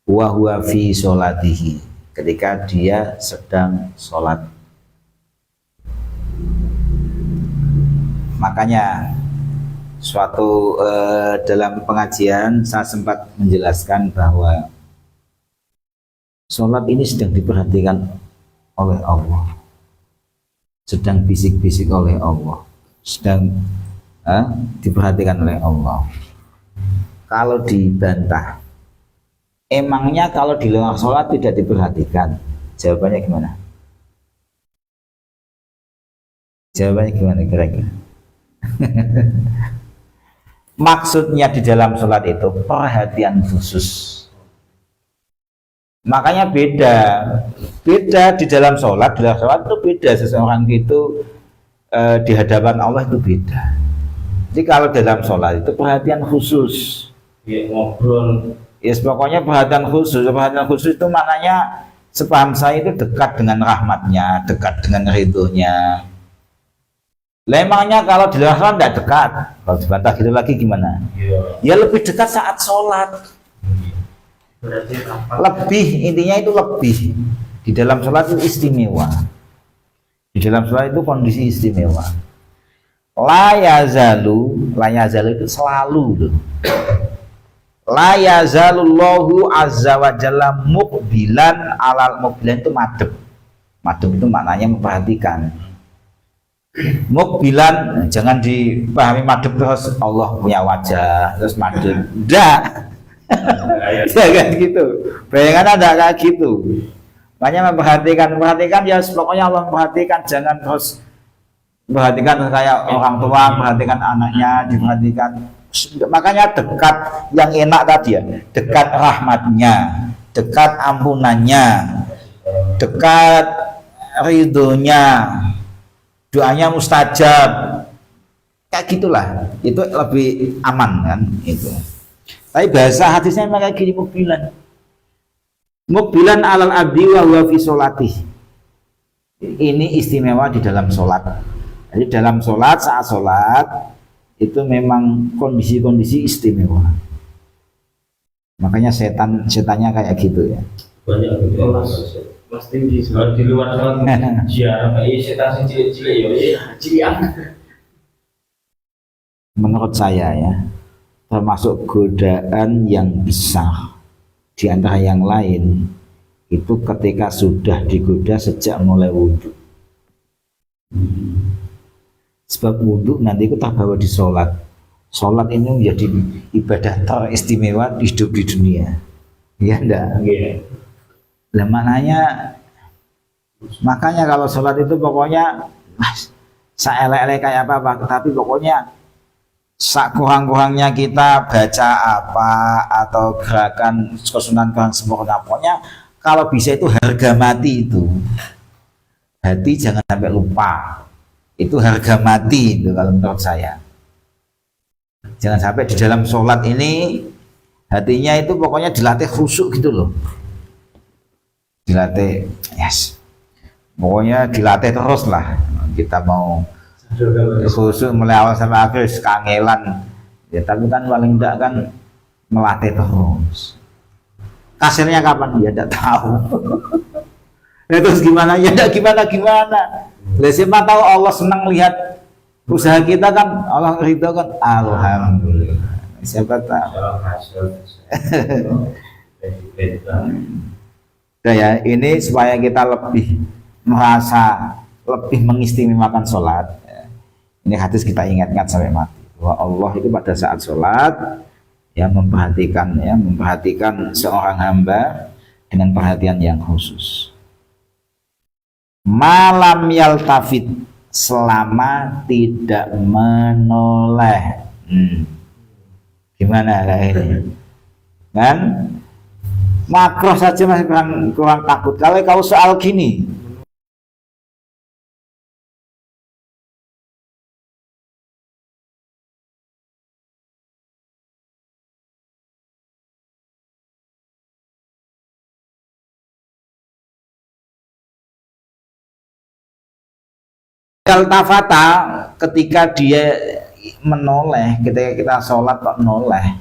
wa huwa fi sholatihi, ketika dia sedang sholat. Makanya suatu dalam pengajian saya sempat menjelaskan bahwa sholat ini sedang diperhatikan oleh Allah, sedang bisik-bisik oleh Allah, sedang diperhatikan oleh Allah. Kalau dibantah, emangnya kalau di luar sholat tidak diperhatikan? Jawabannya gimana? Jawabannya gimana kira-kira? Maksudnya di dalam sholat itu perhatian khusus. Makanya beda di dalam sholat itu beda. Seseorang itu di hadapan Allah itu beda. Jadi kalau dalam sholat itu perhatian khusus. Ya ngobrol. Yes, pokoknya perhatian khusus. Perhatian khusus itu maknanya sepaham saya itu dekat dengan rahmatnya, dekat dengan ridhonya. Lah emangnya kalau di luar sholat tidak dekat? Kalau dibantah gitu lagi gimana? Ya lebih dekat saat sholat. Berarti apa? Lebih, intinya itu lebih. Di dalam sholat itu istimewa. Di dalam sholat itu kondisi istimewa. La yazalu itu selalu loh. La yazalullahu azza wa jalla muqbilan alal muqbilan itu madhep. Madhep itu maknanya memperhatikan. Muqbilan jangan dipahami madhep terus Allah punya wajah terus madhep. Enggak. Jangan gitu. Bayangan ada kayak gitu. Makanya memperhatikan ya pokoknya Allah memperhatikan, jangan terus memperhatikan kayak orang tua memperhatikan anaknya, diperhatikan. Makanya dekat yang enak tadi ya, dekat rahmatnya, dekat ampunannya, dekat ridhonya, doanya mustajab, kayak gitulah, itu lebih aman kan itu. Tapi bahasa hadisnya memang kayak gini, mukbilan alal abdi wa huwa fi sholati. Ini istimewa di dalam sholat. Jadi dalam sholat, saat sholat itu memang kondisi-kondisi istimewa. Makanya setannya kayak gitu ya. Banyak gitu ya mas tinggi di luar sholat ziarah kayak setan cilik ya cilian. Menurut saya ya, termasuk godaan yang besar di antara yang lain itu ketika sudah digoda sejak mulai wudhu. Sebab wudhu nanti itu terbawa di sholat. Sholat ini menjadi ibadah teristimewa hidup di dunia. Ya enggak? Lah makanya kalau sholat itu pokoknya saelek-elek kayak apa, tapi pokoknya kurang-kurangnya kita baca apa atau gerakan kesunahan kurang sempurna, pokoknya kalau bisa itu harga mati itu. Hati jangan sampai lupa. Itu harga mati itu kalau menurut saya. Jangan sampai di dalam sholat ini hatinya itu pokoknya dilatih khusyuk gitu loh. Dilatih, yes. Pokoknya dilatih terus lah. Kita mau khusyuk mulai awal sampai akhir kangelan. Ya tapi kan paling tidak kan melatih terus. Kasirnya kapan? Ya tidak tahu. Ya, terus gimana? Ya tidak gimana. Lah siapa tahu Allah senang lihat usaha kita kan, Allah ridho kan, alhamdulillah. Siapa tahu. Nah ya, ini supaya kita lebih merasa lebih mengistimewakan sholat. Ini hadis kita ingat-ingat sampai mati. Bahwa Allah itu pada saat sholat ya memperhatikan seorang hamba dengan perhatian yang khusus. Malam yaltafit, selama tidak menoleh. Gimana ini? Kan makroh saja masih kurang takut. Kalau soal gini, Al-tafata ketika dia menoleh, ketika kita sholat kok menoleh,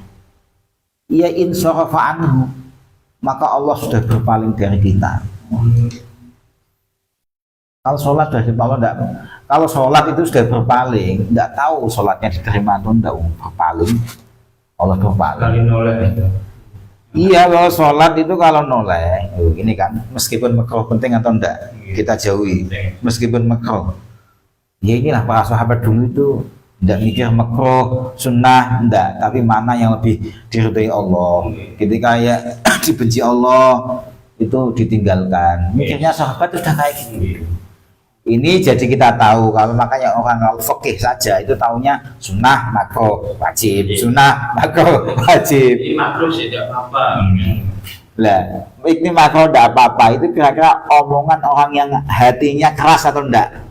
ya insarafa anhu, maka Allah sudah berpaling dari kita. Kalau sholat sudah berpaling, kalau sholat itu sudah berpaling, tidak tahu sholatnya diterima atau tidak, berpaling, Allah berpaling. Iya, kalau sholat itu kalau noleh, ini kan meskipun makruh penting atau enggak kita jauhi, meskipun makruh. Ya inilah para sahabat dulu itu tidak mikir makruh, sunnah, enggak, tapi mana yang lebih diridhai Allah. Ketika ya dibenci Allah itu ditinggalkan. Mikirnya sahabat itu sudah kayak gini. Ini jadi kita tahu, kalau makanya orang kalau fikih saja itu taunya sunnah makruh wajib, sunnah makruh wajib. Ini makruh tidak apa-apa. Lah, ini makruh tidak apa-apa itu kira-kira omongan orang yang hatinya keras atau enggak?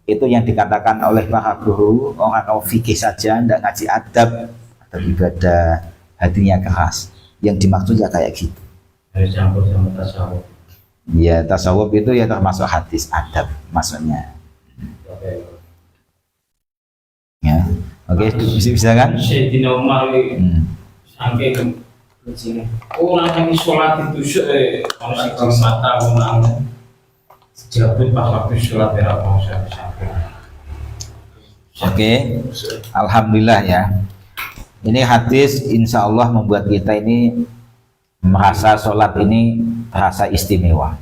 Itu yang dikatakan oleh para guru, orang kalau fikih saja tidak ngaji adab atau ibadah, hatinya keras. Yang dimaksudnya kayak gitu. Harus campur sama tasawuf. Ya tasawuf itu ya termasuk hadis adab maksudnya. Ya, oke, bisa kan? Sayyidina Umar sampai ke sini. Oh, nanti sholat itu harus ikut mata orang. Sejabut pas waktu sholat ya mau sampai. Oke, alhamdulillah ya. Ini hadis insya Allah membuat kita ini merasa sholat ini terasa istimewa.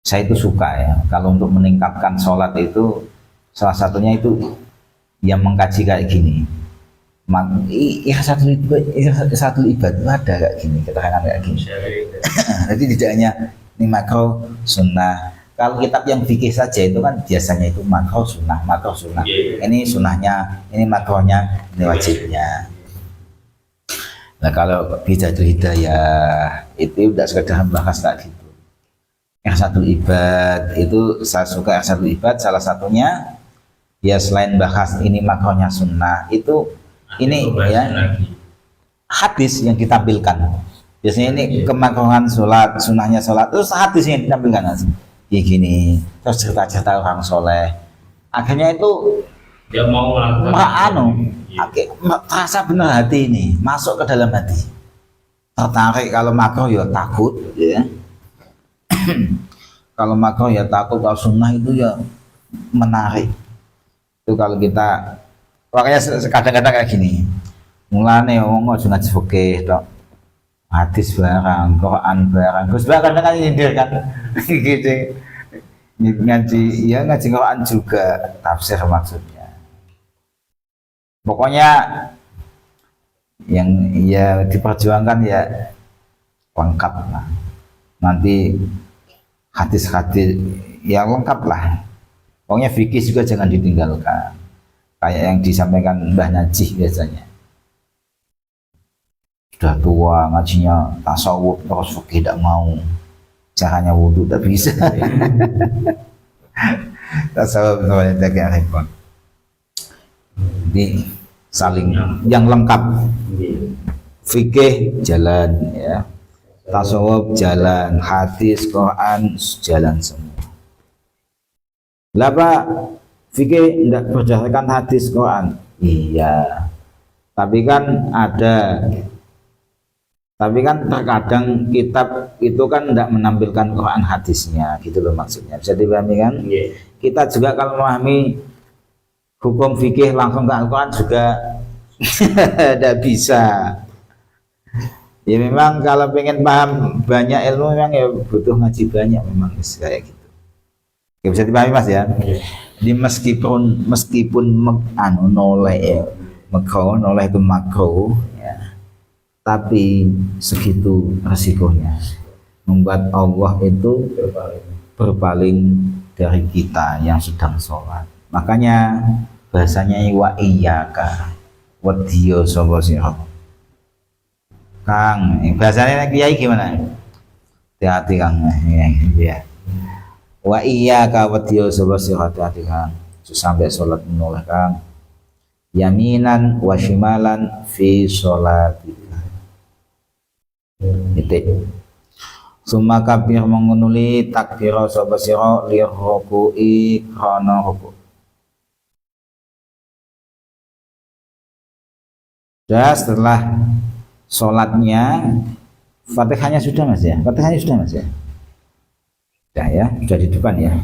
Saya itu suka ya, kalau untuk meningkatkan sholat itu salah satunya itu yang mengkaji kayak gini. Satu ibadah ada kayak gini, keterangan kayak gini. Jadi tidak hanya ini makro sunnah. Kalau kitab yang fikih saja itu kan biasanya itu makro sunnah, makro sunnah. Ini sunnahnya, ini makronya, ini wajibnya. Nah kalau Bidatul Hidayah itu udah sekedar bahas kayak gitu. Ihsatul Ibad itu saya suka Ihsatul Ibad, salah satunya ya selain bahas ini makronya sunnah itu ini ya hadis yang ditampilkan. Biasanya ini kemakruhan sholat, sunnahnya sholat, terus hadis yang ditampilkan ya gini, terus cerita-cerita orang soleh. Akhirnya itu dia mau melakukan terasa benar hati ini, masuk ke dalam hati. Tertarik, kalau makruh ya takut ya. Kalau makruh ya takut, kalau sunnah itu ya menarik. Itu kalau kita makanya kadang-kadang kayak gini. Mulane wong aja ngaji fikih tok. Hadis barang, Quran barang. Terus kadang-kadang nyindir kan. Gitu. Ngaji ya ngaji Quran juga, tafsir maksudnya. Pokoknya yang ya diperjuangkan ya lengkap lah. Nanti hadis-hadis yang lengkap lah. Pokoknya fikih juga jangan ditinggalkan. Kayak yang disampaikan Mbah Najih biasanya. Sudah tua ngajinya tasawuf terus fikih tidak mau. Caranya wudhu tak bisa. Tasawuf namanya tak repot. Jadi saling yang lengkap. Fikih jalan ya. Tasawuf jalan, hadis, Quran jalan semua. Lah Pak, fikih tidak berdasarkan hadis Quran. Iya. Tapi kan terkadang kitab itu kan tidak menampilkan Quran hadisnya, gitu loh maksudnya. Bisa dipahami kan? Kita juga kalau memahami hukum fikih langsung ke Al-Quran juga tidak bisa. Ya memang kalau pengen paham banyak ilmu memang ya butuh ngaji banyak memang kayak gitu. Ya, bisa dipahami Mas ya. Jadi meskipun noleh ya, noleh itu makro ya. Tapi segitu resikonya membuat Allah itu berpaling dari kita yang sedang sholat. Makanya bahasanya wa iyyaka wadiyo sapa sira. Kang, bahasanya kiai gimana? Hati-hati Kang. Ya. Wa iyyaka wadiyo sapa sira, hati-hati Kang. Sampai sholat menoleh Kang. Yaminan wa shimalan fi sholatika. Titik. Summa kabir mengunuli takbira sapa sira li ruku'i kana ruku'. Dan setelah sholatnya Fatihahnya sudah Mas ya? Fatihahnya sudah Mas ya? Sudah ya? Sudah di depan ya?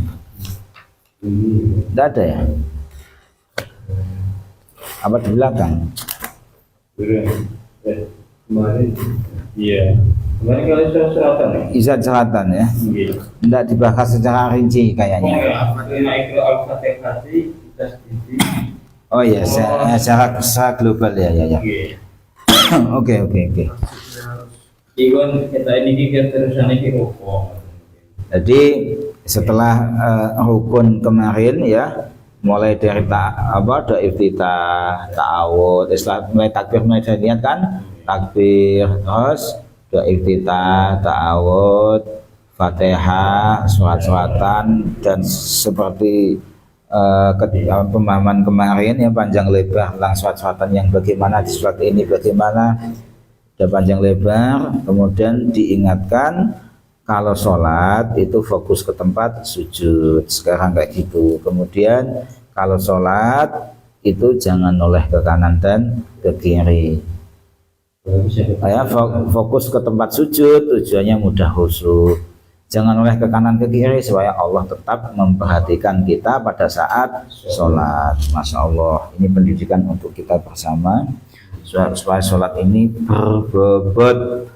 Tidak ada ya? Apa di belakang? Kemarin Iya. Kemarin kalau sudah selatan ya? Izat selatan ya? Iya. Tidak dibahas secara rinci kayaknya. Oh iya, secara global ya. Oke. Iwan kita ini kan terusan ini rokok. Jadi setelah rukun kemarin ya, mulai dari ada iftitah, ta'awud, mulai takbir mulai dilihat kan, takbir, terus ada iftitah, ta'awud, Fatihah, surat-suratan, dan seperti pemahaman kemarin yang panjang lebar tentang surat-suratan yang bagaimana di surat ini bagaimana ada panjang lebar. Kemudian diingatkan kalau sholat itu fokus ke tempat sujud sekarang kayak gitu. Kemudian kalau sholat itu jangan noleh ke kanan dan ke kiri. Fokus ke tempat sujud tujuannya mudah khusyuk. Jangan noleh ke kanan ke kiri supaya Allah tetap memperhatikan kita pada saat sholat. Masya Allah, ini pendidikan untuk kita bersama supaya sholat ini berbobot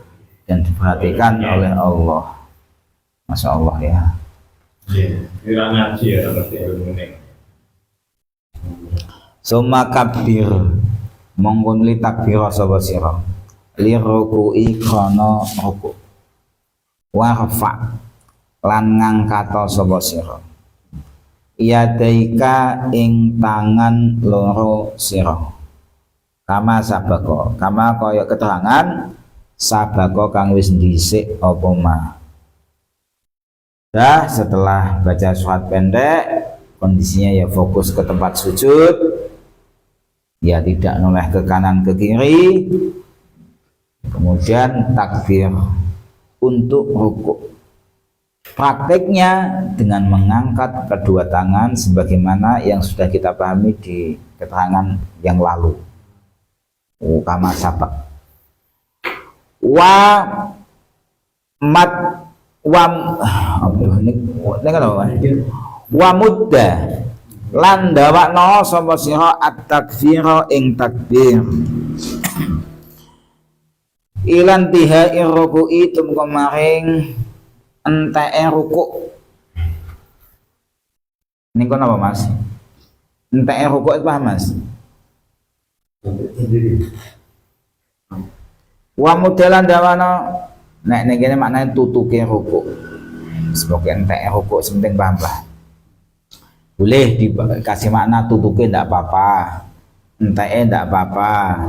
dan diperhatikan oleh Allah. Masya Allah ya. Kira ngaji ya seperti ilmu ini. Summa kabir mongkon li takbir sapa sira li ruku'i kana ruku' warfa lan ngangkata sapa sira yadaika ing tangan loro sira kama sabako kama kaya keterangan sabako kang wis dhisik apa mah. Dah setelah baca surat pendek kondisinya ya fokus ke tempat sujud, ya tidak noleh ke kanan ke kiri, kemudian takbir untuk rukuk. Prakteknya dengan mengangkat kedua tangan sebagaimana yang sudah kita pahami di keterangan yang lalu. Kama sabak. Wa mat wa mudda lan dawakno sapa sira at-takbira ing takbir ilan tihai ruku'i tum kemaring enteke rukuk. Niku napa Mas? Enteke rukuk itu paham Mas? Wa mudalan dawana nek ning kene maknane tutuke rukuk. Semoga entek rukuk sementing paham lah. Boleh dikasih makna tutuke ndak apa-apa, enteke ndak apa-apa.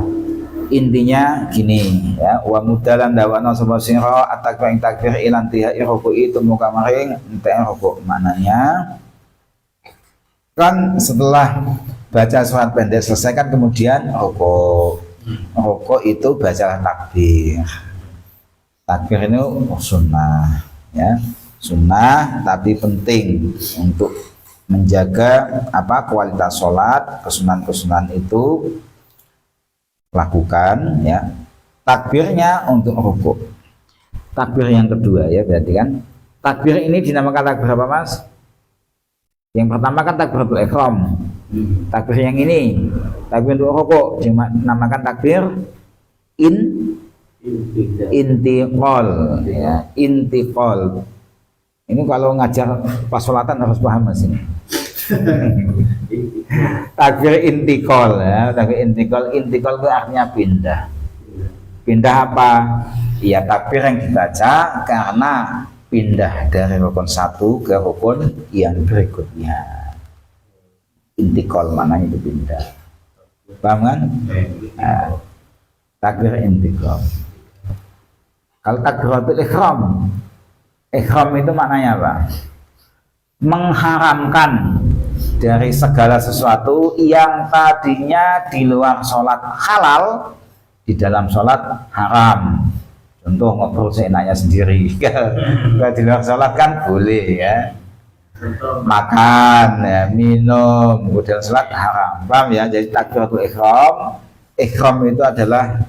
Intinya gini ya, wa mudalan dawana sapa sira atakwa ing takbir ilan tihai ruku'i tumuka maring entek rukuk. Maknanya kan setelah baca surat pendek selesai kan kemudian rukuk. Rukuk itu bacalah takbir. Takbir ini sunnah ya, sunnah tapi penting untuk menjaga kualitas sholat. Kesunahan-kesunahan itu lakukan ya. Takbirnya untuk rukuk. Takbir yang kedua ya, berarti kan takbir ini dinamakan takbir apa Mas? Yang pertama kan takbiratul ihram. Takbir yang ini takbir untuk rukuk dinamakan takbir intiqal ya, intiqal. Ini kalau ngajar pas sholatan harus paham Mas ini. Takbir intiqal ya, takbir intiqal. Intiqal itu artinya pindah. Pindah apa? Ya takbir yang dibaca karena pindah dari rukun satu ke rukun yang berikutnya. Intiqal maknanya itu pindah. Paham kan? Nah, takbir intiqal. Kalau takbiratul ihram, ihram itu maknanya apa? Mengharamkan dari segala sesuatu yang tadinya di luar sholat halal, di dalam sholat haram. Contoh ngobrol seenaknya sendiri. Kalau di luar sholat kan boleh ya, makan ya, minum, kemudian sholat haram. Paham ya? Jadi takbiratul ihram, ihram itu adalah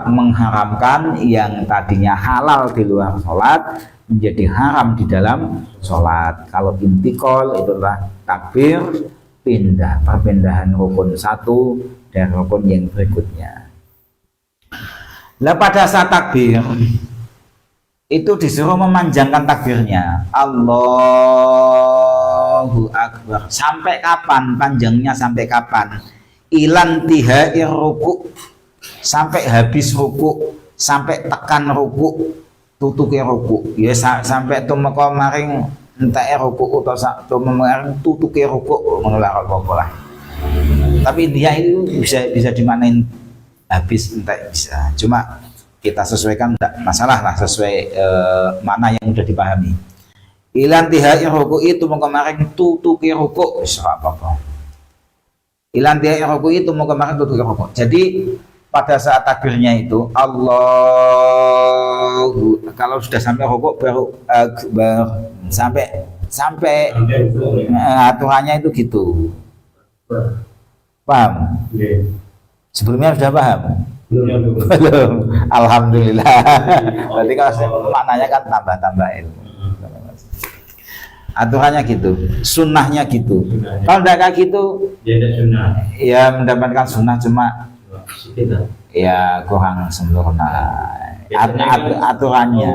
mengharamkan yang tadinya halal di luar sholat menjadi haram di dalam sholat. Kalau intiqal itu adalah takbir pindah, perpindahan rukun satu dan rukun yang berikutnya. Nah pada saat takbir itu disuruh memanjangkan takbirnya, Allahu Akbar. Sampai kapan panjangnya? Sampai kapan? Ilan tihai ruku', sampai habis ruku, sampai tekan ruku, tutuke ruku ya, sampai tumeka maring enteke ruku utawa tumeka tutuke ruku ngono lah apa-apa. Tapi dia itu bisa dimaknain habis entek bisa. Cuma kita sesuaikan, enggak masalah lah, sesuai mana yang udah dipahami. Ilan tihai ruku itu tumeka maring tutuke ruku wis apa-apa. Ilan tihai ruku itu tumeka maring tutuke ruku. Jadi pada saat takbirnya itu Allahu, kalau sudah sampai rukuk baru sampai aturannya itu gitu. Paham? Sebelumnya sudah paham? Belum. Belum. Alhamdulillah. Berarti kalau maknanya kan tambah-tambah ilmu. Aturannya gitu, sunnahnya gitu. Kalau tidak kayak gitu, Dia ada sunnah. ya mendapatkan sunnah cuma Kita. ya kurang sempurna. Aturannya.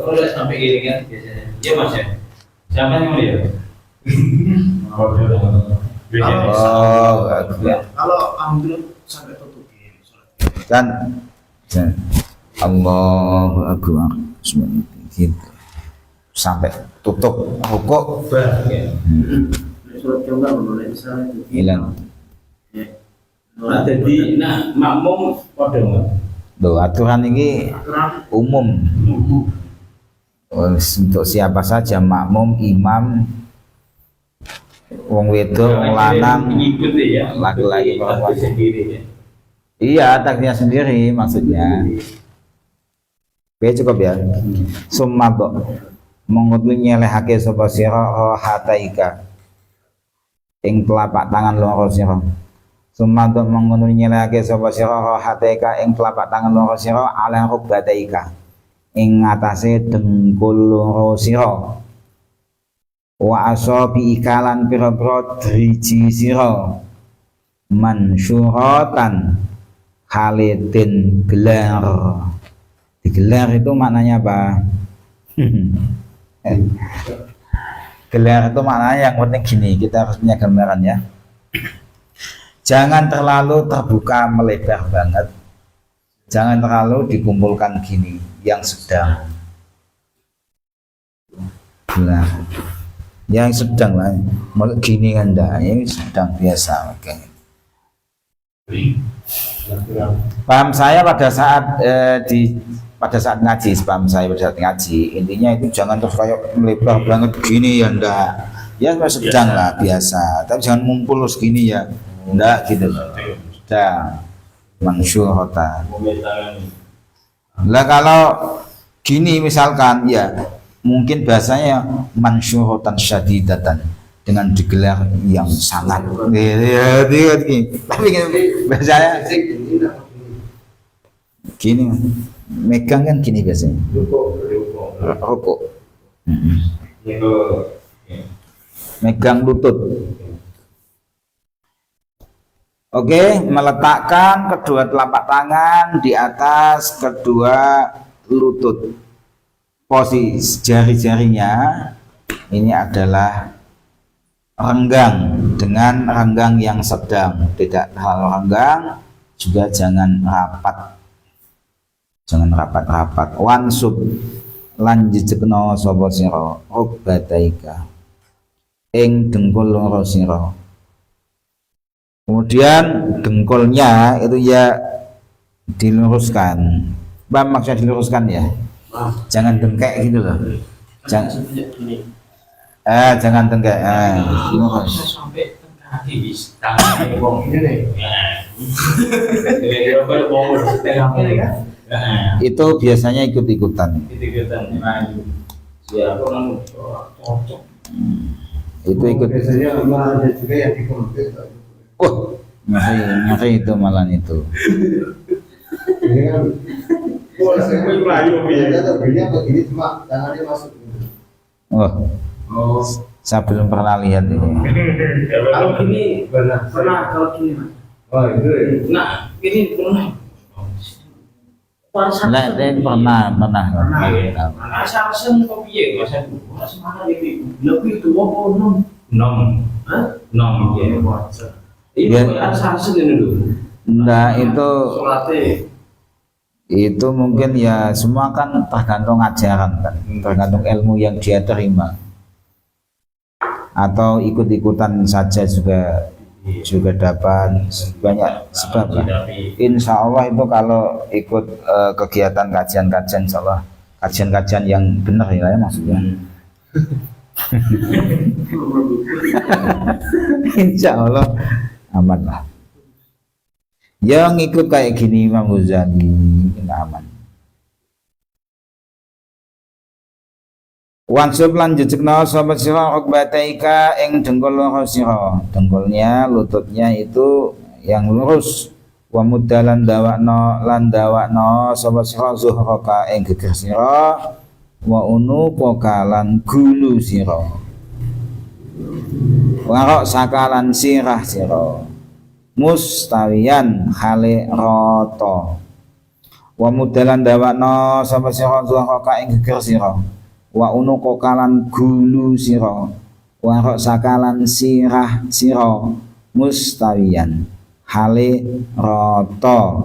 Udah sampai gini kan biasanya. Iya Mas ya. Siapa yang mulia? Biasanya. Oh, Kalau alhamdulillah sampai tutup ini sholat. kan Allahu Akbar gitu sampai tutup rukuk Sholat coba boleh misalnya hilang. Nah, jadi makmum pada nggak? Loh, aturan ini umum untuk siapa saja, makmum, imam, wong wedok, wong lanang, Mengikuti ya. laki-laki, perempuan. Sendiri ya. Iya, takdirnya sendiri maksudnya. Oke, cukup ya. Summa kok mengkutu nyelehake sapa sira hataika ing telapak tangan loro sira. Summa kok mengkutu nyelehake sapa sira hataika ing telapak tangan loro sira ala rukbataika ing ngatasé dengkul loro sira. Wa asabi ikalan pira-pira driji sira mansyuratan Khalidin gelar. Digelar itu maknanya apa? Gelar itu maknanya yang penting gini, kita harus punya gambaran ya. Jangan terlalu terbuka melebar banget. Jangan terlalu dikumpulkan gini, yang sedang. Gelar. Yang sedang lah, gini kan enggak, ini sedang biasa, oke. Paham saya pada saat pada saat ngaji, paham saya pada saat ngaji, intinya itu jangan terus kayak melebar banget begini ya enggak, ya sedang lah biasa, tapi jangan mumpul segini ya enggak gitu loh, sedang mansyuratan. Lah kalau gini misalkan ya mungkin bahasanya mansyuratan syadidatan dengan digelar yang sangat tapi biasanya gini megang kan gini biasanya rokok megang lutut. Oke, meletakkan kedua telapak tangan di atas kedua lutut. Posisi jari-jarinya ini adalah renggang dengan renggang yang sedang, tidak terlalu renggang, juga jangan rapat, jangan rapat-rapat. Wansub lanjutno sapa sira rukbataika ing dengkul loro sira. Kemudian dengkulnya itu ya diluruskan. Apa maksudnya diluruskan ya? Jangan dengkek gitu loh. Jangan jangan dengkek. Lurus. Sampai kaki tangan wong ini. Itu biasanya ikut-ikutan. Siapa yang cocok? Itu ikut. Biasanya ada juga yang dikompet. Ngeri itu malah itu. Ini kan Melayu, begini cuma tangannya masuk. Oh, saya belum pernah lihat ini. Kalau gini Pernah. kalau gini Mas. Oh itu. Nah, ini pernah. Nah, ini pernah. Asal-asal kok piye Mas? Semangat iki. Lebih tua apa nom? Nom ya. Iya. Ini asal-asal ini dulu. Nah, itu Salate. itu mungkin ya semua kan tergantung ajaran kan, tergantung ilmu yang dia terima. Atau ikut-ikutan saja juga dapat banyak sebab lah. Insya Allah itu kalau ikut kegiatan kajian-kajian, insya Allah kajian-kajian yang benar ya maksudnya. Insya Allah aman lah. Yang ikut kayak gini Imam Ghazali aman. Wansub lanjutna sapa sira rukbataika ing dengkul loro sira. Dengkulnya, lututnya itu yang lurus. wa muddalan dawakno sapa sira zuhraka ing geger sira wa unuqaka lan gulu sira warok sakalan sirah sira mustawiyan hale rata wa muddalan dawakno sapa sira zuhraka ing geger sira wa unuqaka lan gulu sira warok sakalan sirah sira mustawiyan hale rata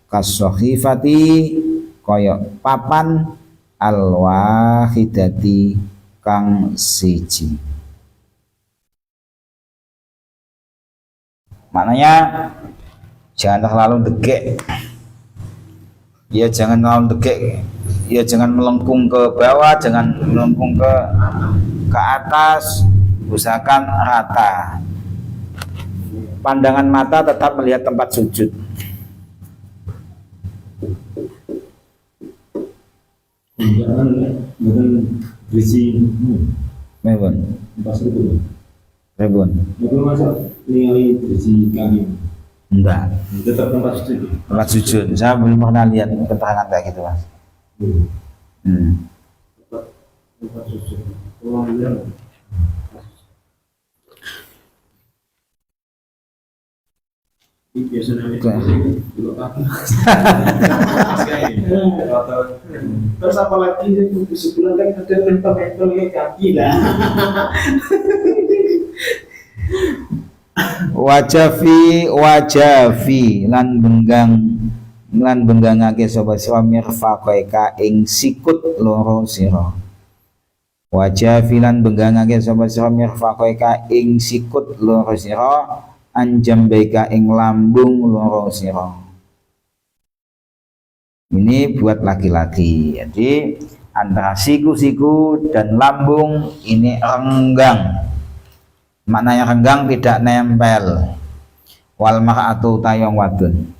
kasohifati kaya papan alwahidati kang siji. Maknanya jangan terlalu degek, ya jangan terlalu degek, ya jangan melengkung ke bawah, jangan melengkung ke atas, usahakan rata. Pandangan mata tetap melihat tempat sujud. Jangan berisi Mebon, pas itu. rebon, Itu masa ningali berisi kami. enggak. Tetap tempat itu. Tempat sujud. Saya belum pernah lihat keterangan kayak gitu, Mas. Tempat susu. Oh, iya. Ini biasanya dulu kaki. Terus apalagi sebulan kan ada mentor-mentor kaki lah. Wajafi lan benggangake sapa sira mirfaqaika ing sikut loro sira. Wajafi lan benggangake sapa sira mirfaqaika ing sikut loro sira anjambaika ing lambung loro sira. Ini buat laki-laki. Jadi antara siku-siku dan lambung ini renggang. Maknanya renggang tidak nempel. Wal mar'atu tayong wadon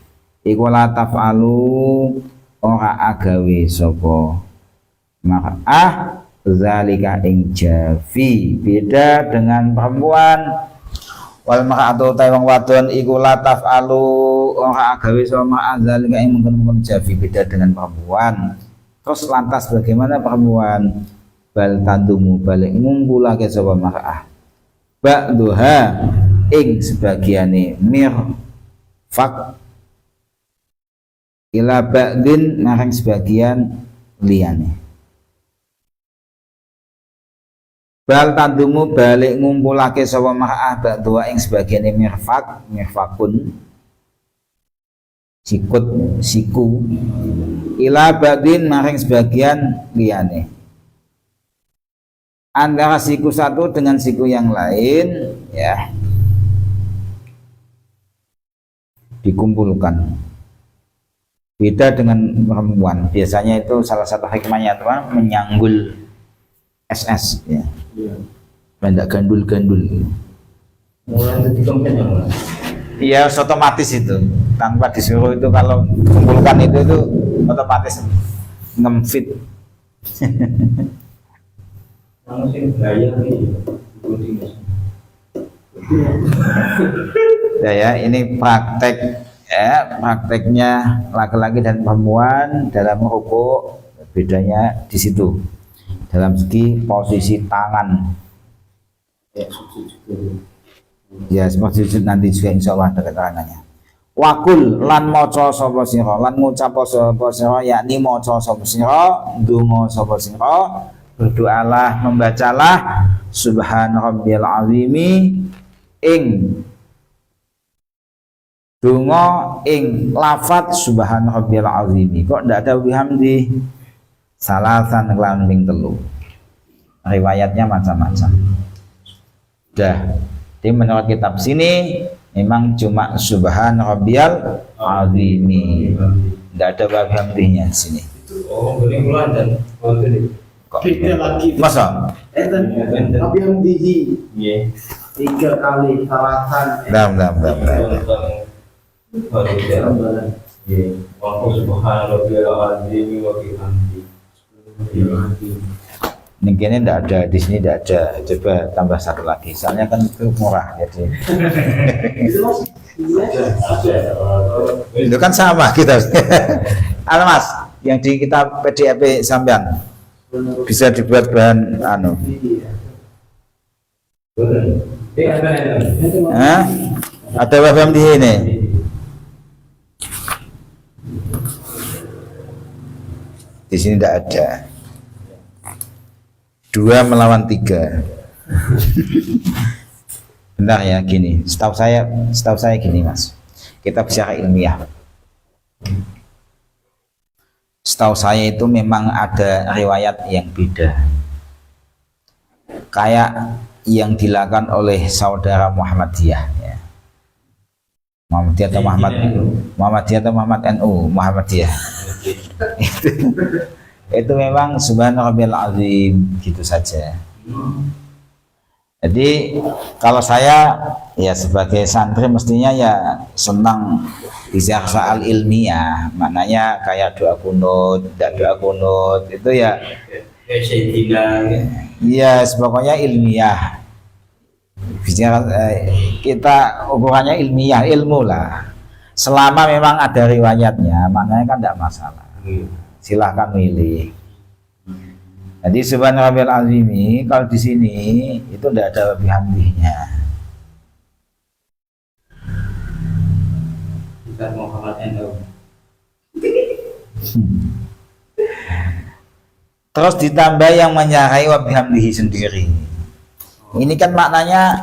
iku la taf'alu ora agawe sapa mar'ah zalika ing jafi, beda dengan perempuan. Wal mar'atu tayong wadon iku la taf'alu ora agawe sapa mar'ah zalika ing mungkin jafi, beda dengan perempuan. Terus lantas bagaimana perempuan? Bal tandumu balik ngumpulake sapa mar'ah ba'duha ing sebagiane mirfaq ila ba'din marang sebagian liyane. Bal tandumu balik ngumpulake sapa mar'ah ba'duha ing sebagiane mirfaqun sikut siku ila ba'din marang sebagian liyane. Antara siku satu dengan siku yang lain ya dikumpulkan, beda dengan perempuan. Biasanya itu salah satu hikmahnya itu menyanggul SS ya, tidak gandul-gandul. Mulai jadi kempet ya mulai. Iya otomatis itu tanpa disuruh, itu kalau kumpulkan itu otomatis ngemfit. Langsung gaya nih. Ya, ini praktek ya, prakteknya laki-laki dan perempuan dalam rukuk, bedanya di situ. Dalam segi posisi tangan. Ya, seperti sujud nanti juga insya Allah ada keterangannya. Wakul lan maca sapa sira, lan ngucap sapa sira, yakni maca sapa sira, ndonga sapa sira, berdoalah, membacalah subhana rabbiyal azimi ing donga ing lafat subhana rabbiyal azimi. Kok ndak ada bihamdi? Salasan kelawan ping telu. Riwayatnya macam-macam. Dah. Jadi menurut kitab sini memang cuma subhana rabbiyal azimi. Ndak ada bihamdinya di sini. Oh, boleh mulai dan Beda lagi. Masa? Tapi yang dihi iya 3 kali salasan. Dam. Ini kayaknya enggak ada, di sini enggak ada. Coba tambah satu lagi. Soalnya kan itu murah jadi. Itu kan sama kita. Halo Mas, yang di kita PDAP sampean bisa dibuat bahan anu. Hah? Ada wabam di sini. Di sini tidak ada. 2 melawan 3. Benar ya gini. Setahu saya gini Mas. Kita bicara ilmiah. Setahu saya itu memang ada riwayat yang beda. Kayak yang dilakukan oleh saudara Muhammadiyah ya. Muhammadiyah atau Muhammadiyah atau Muhammad NU Muhammadiyah. Itu memang subhanarabbiyal azim gitu saja. Jadi kalau saya ya sebagai santri mestinya ya senang bicara soal ilmiah, maknanya kayak doa kunut, tidak doa kunut itu ya iya pokoknya ilmiah. Bicara kita ukurannya ilmiah, ilmu lah. Selama memang ada riwayatnya, maknanya kan tidak masalah. Silahkan milih. Jadi subhanarabbiyal azimi kalau di sini itu tidak ada bihamdihnya. Kita Muhammad NU. Terus ditambah yang menyahai wa bihamdihi sendiri. Ini kan maknanya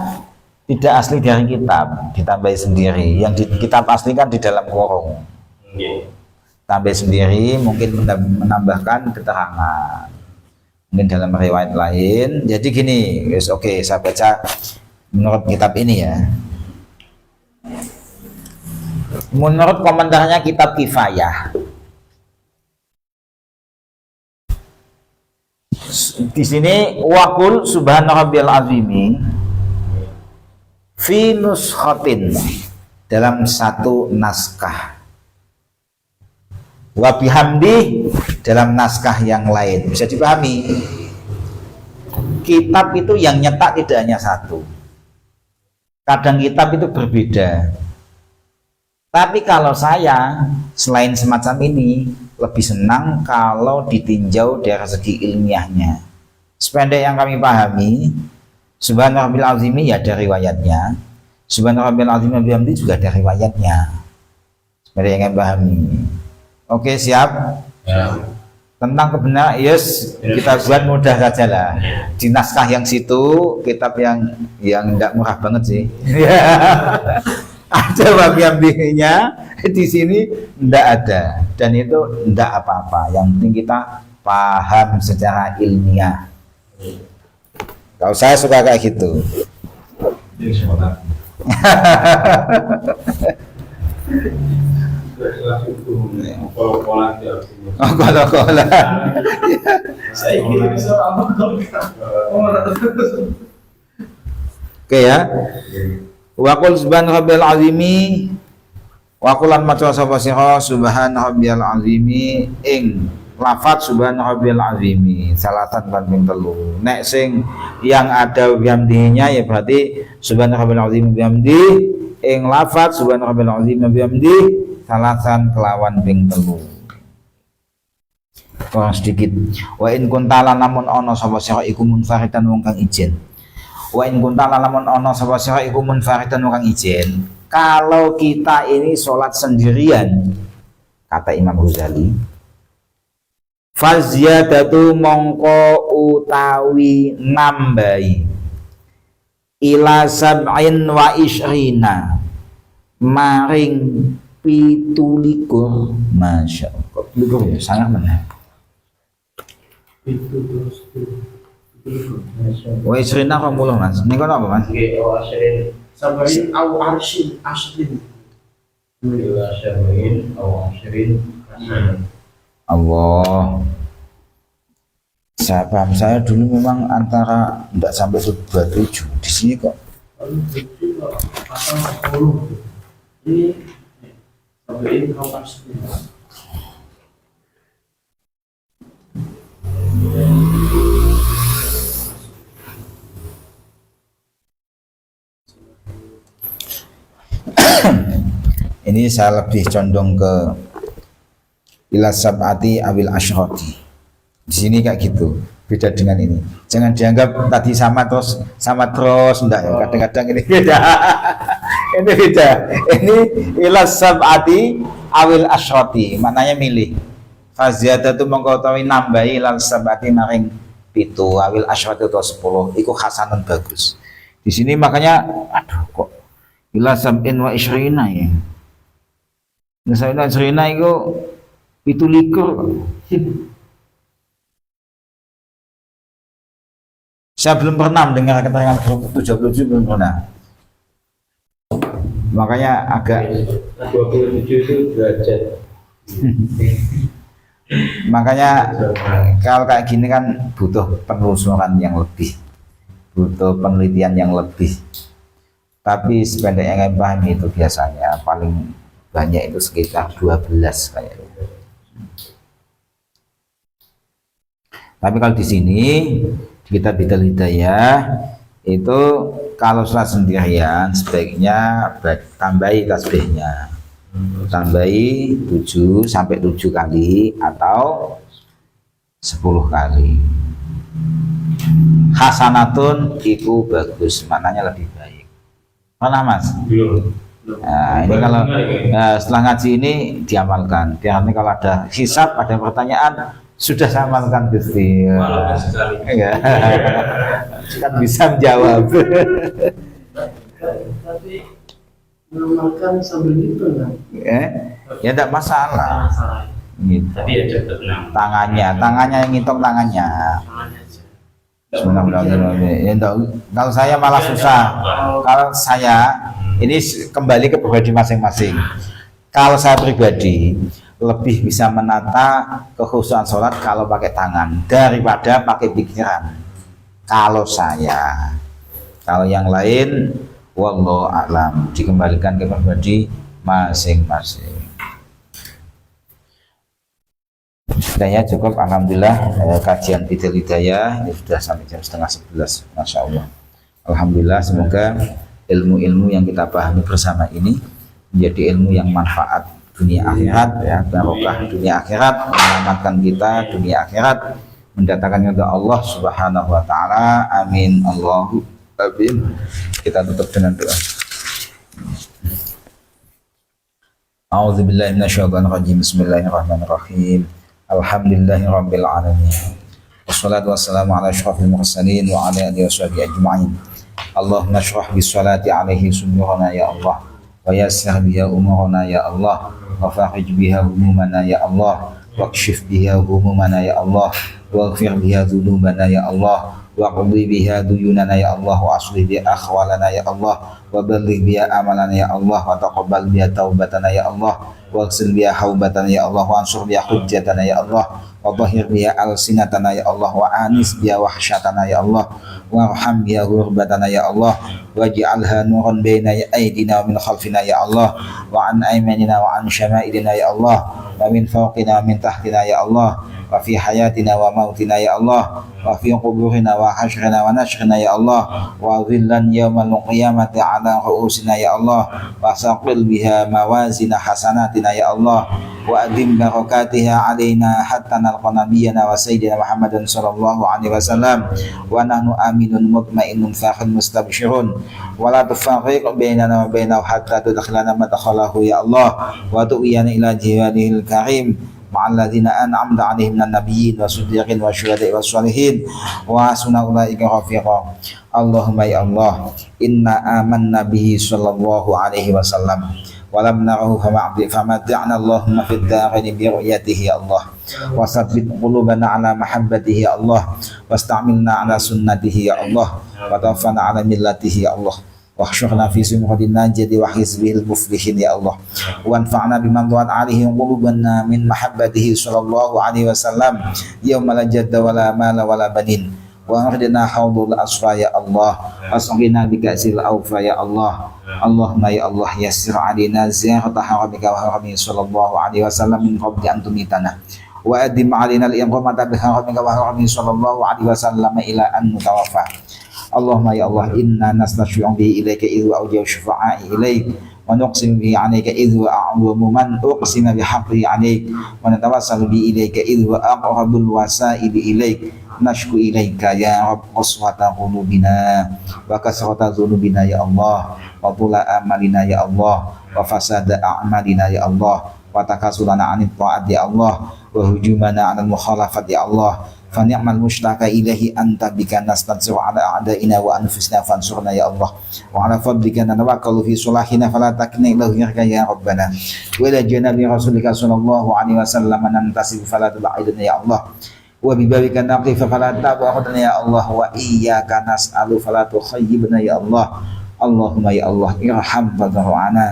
tidak asli dari kitab, ditambah sendiri. Yang di kitab asli kan di dalam kurung. Tambah sendiri mungkin menambahkan keterangan. Mungkin dalam riwayat lain. Jadi gini, guys, oke, saya baca menurut kitab ini ya. Menurut komentarnya kitab Kifayah. Di sini waqul subhanarabbiyal azimi fi nuskhatin dalam satu naskah. Wa bihamdi dalam naskah yang lain. Bisa dipahami, kitab itu yang nyetak tidak hanya satu, kadang kitab itu berbeda. Tapi kalau saya selain semacam ini lebih senang kalau ditinjau dari segi ilmiahnya. Sependek yang kami pahami, subhanarabbiyal azimi ya ada riwayatnya, subhanarabbiyal azimi bihamdi juga ada riwayatnya. Sependek yang kami pahami. Oke, siap Ya. tentang kebenaran yes kita buat mudah saja lah. Di naskah yang situ kitab yang tidak murah banget sih. Ada wabiambihinya, di sini tidak ada, dan itu tidak apa-apa. Yang penting kita paham secara ilmiah. Kalau saya suka kayak gitu. Ini semua. Pola-pola dia. Oh, kola-kola. Oke ya. Waqul subhanarabbiyal azimi wa qulan maca sapa sira subhanarabbiyal azimi ing lafaz subhanarabbiyal azimi salatan lan ping telu. Nek sing yang ada bihamdinya ya berarti subhanarabbiyal azimi bihamdi ing lafaz subhanarabbiyal azimi bihamdi salatan kelawan ping telu. Kurang sedikit. Wa in kuntala namun ana sapa sira iku munfaridan wong kang ijen. Wa in kuntala lamun ana sapa sira iku munfaridan wong kang ijen. Kalau kita ini sholat sendirian, kata Imam Ghazali, faziyadatu mongko utawi nambahi ila sab'in wa ishrina maring 17 masya Allah. Likur ya sangat benar. Wa ishrina kamulah mas. Ini kan apa mas? Sabarin au arshin ashrin. Allah. Saya paham, saya dulu memang antara tidak sampai 27 di sini kok. Pasal 10. Ini sabarin au arshin. sini saya lebih condong ke ila sab'ati awil asyrati. Di sini kayak gitu. Beda dengan ini. Jangan dianggap tadi sama terus enggak ya. Kadang-kadang ini beda. Ini beda. Ini ila sab'ati awil asyrati. Maknanya milih. Faziyadatu mongko utawi nambahi ila sab'ati maring 7 awil asyrati atau 10. Iku hasanun bagus. Di sini makanya aduh kok ila sab'in wa isyrina ya. Misalnya isyrina itu 17. Saya belum pernah mendengar keterangan 77, belum pernah. Makanya agak 27 itu derajat. makanya kalau kayak gini kan butuh penelusuran yang lebih, butuh penelitian yang lebih. Tapi sependek yang saya pahami itu biasanya paling banyak itu sekitar 12 kayaknya. Tapi kalau di sini di kitab Bidal Hidayah itu kalau sholat sendirian sebaiknya tambahi tasbihnya, tambahi 7 sampai 7 kali atau 10 kali. Hasanatun itu bagus, maknanya lebih baik. Mana Mas? Belum. Nah, ini kalau setelah ngaji ini diamalkan. Biar nanti kalau ada hisab, ada pertanyaan, sudah saya amalkan Gusti. Walaupun sekali. Ya. Kan bisa menjawab. Tapi mengamalkan sambil gitu kan? Ya tidak masalah. Masalah. Gitu. Tapi ya cepet nang. Tangannya yang ngitung tangannya. Tangannya aja. Bismillahirrahmanirrahim. Ya, kalau saya malah susah. Kalau saya ini kembali ke pribadi masing-masing. Kalau saya pribadi lebih bisa menata kekhusyuan sholat kalau pakai tangan daripada pakai pikiran. Kalau saya, kalau yang lain, wallahu a'lam, dikembalikan ke pribadi masing-masing. Sudah ya cukup, alhamdulillah kajian Bidal Hidayah ini sudah sampai jam 10:30, masya Allah. Alhamdulillah, semoga ilmu-ilmu yang kita pahami bersama ini menjadi ilmu yang manfaat dunia akhirat ya, barokah dunia akhirat, menyelamatkan kita dunia akhirat, mendatangkan kepada Allah Subhanahu wa taala. Amin Allahu amin. Kita tutup dengan doa. A'udzubillahi minasyaitonir rajim. Bismillahirrahmanirrahim. Alhamdulillahirabbil alamin. Wassalatu wassalamu ala asyrafil mursalin wa ala alihi washabihi ajma'in. Allahumma shrah bis salati alaihi sudurana ya Allah, wa yassir biha umurana ya Allah, wa farij biha humumana ya Allah, wa kshif biha humumana ya Allah, wa ghfir biha dhunubana ya Allah, wa qdi biha duyunana ya Allah, wa aslih biha akhwalana ya Allah, wa balligh biha amalana ya Allah, wa taqabbal biha taubatana ya Allah, wa ghsil biha haubatana ya Allah, wa ansur biha hujjatana ya Allah, wa dhahir biha alsinatana ya Allah, wa anis biha wahsyatana ya Allah, warham biha hurbatana ya Allah, waj'alha nuran baina aydina wa min khalfina ya Allah, wa an aymanina wa an syama'ilina ya Allah, wa min fawqina wa min tahtina ya Allah, wa fi hayatina wa mautina ya Allah, wa fi quburina wa hasyrina wa nashrina ya Allah, wa dhillan yawmal qiyamati ala ru'usina ya Allah, wa saqil biha mawazina hasanatina ya Allah, wa adim barakatiha alaina hatta nalqa nabiyyana wa sayyidina Muhammadan sallallahu alaihi wasallam, wa nahnu aminun mutmainnun fakhun mustabshirun, wa la tufarriq bainana wa bainahu hatta tudkhilana madkhalahu ya Allah, wa tu'iyana ila jiwadihil karim ma'alladzina an'amta 'alaihim minan nabiyyin wa siddiqin wa syuhada'i was sholihin wa hasuna ulaika rafiqa. Allahumma ya Allah, inna amanna bihi sallallahu alaihi wasallam wa lam narahu famati'na Allahumma fid darini bi ru'yatihi ya Allah, wa sabbit qulubana ala mahabbatihi ya Allah, wasta'milna ala sunnatihi ya Allah, wa tawaffana ala millatihi ya Allah, wahsyurna fi sumratin najati wa hizbihil muflihin ya Allah, wa anfa'na biman dawat alaihi qulubana min mahabbatihi sallallahu alaihi wasallam yauma la jadda wala mala wala banin, wa ahdina haudul asfa ya Allah, wasqina bika'sil awfa ya Allah. Allahumma ya Allah, yassir alaina ziyarata haramika wa harami sallallahu alaihi wasallam min qabli an tumitana, wa adim alaina al-iqamata bi haramika wa harami sallallahu alaihi wasallam ila an mutawaffa. Allahumma ya Allah, inna nastasyi'u bihi ilaika idh aujaw syufa'i ilaik, ونقسم به عليك إذ هو أعظم من أقسم بحقه عليك ونتوسل به إليك إذ هو أقرب الوسائل إليك نشكو إليك يا رب قسوة قلوبنا وكثرة ذنوبنا يا الله وطول آمالنا يا الله وفساد أعمالنا يا الله وتكاسلنا عن الطاعة يا الله وهجومنا على المخالفة يا الله فنعم المشتاق إليه أنت بك نستنصر على أعدائنا وأنفسنا فانصرنا يا الله وعلى فضلك نتوكل في صلاحنا فلا تكلنا إلى غيرك يا ربنا وإلى جناب رسولك صلى الله عليه وسلم ننتسب فلا تبعدنا يا الله وببابك نقف فلا تبعدنا يا الله وإياك نسأل فلا تخيبنا يا الله اللهم يا الله ارحم ضرعنا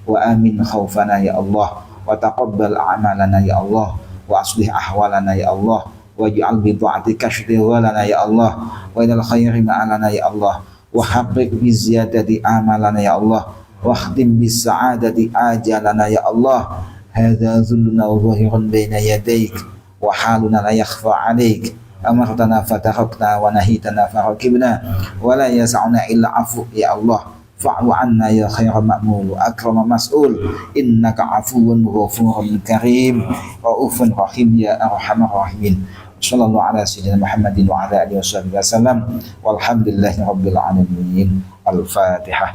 وآمن خوفنا يا الله وتقبل أعمالنا يا الله وأصلح أحوالنا يا الله واجعل بطاعتك اشتغالنا يا الله وإلى الخير مآلنا يا الله وحقق بالزيادة آمالنا يا الله واختم بالسعادة آجالنا يا الله هذا ذلنا ظاهر بين يديك وحالنا لا يخفى عليك أمرتنا فتركنا ونهيتنا فركبنا ولا يسعنا إلا عفو يا الله فاعف عنا يا خير مأمول وأكرم مسؤول إنك عفو غفور كريم رؤوف رحيم يا أرحم الراحمين صلى الله على سيدنا محمد وعلى آله وصحبه وسلم والحمد لله رب العالمين الفاتحة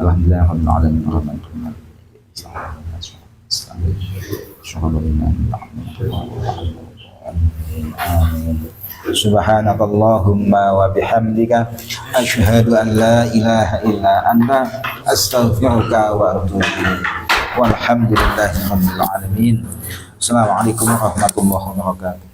الحمد لله رب العالمين الرحمن الرحيم سبحانك اللهم وبحمدك أشهد أن لا إله إلا أنت أستغفرك وأتوب إليك والحمد لله رب العالمين. السلام عليكم ورحمة الله وبركاته.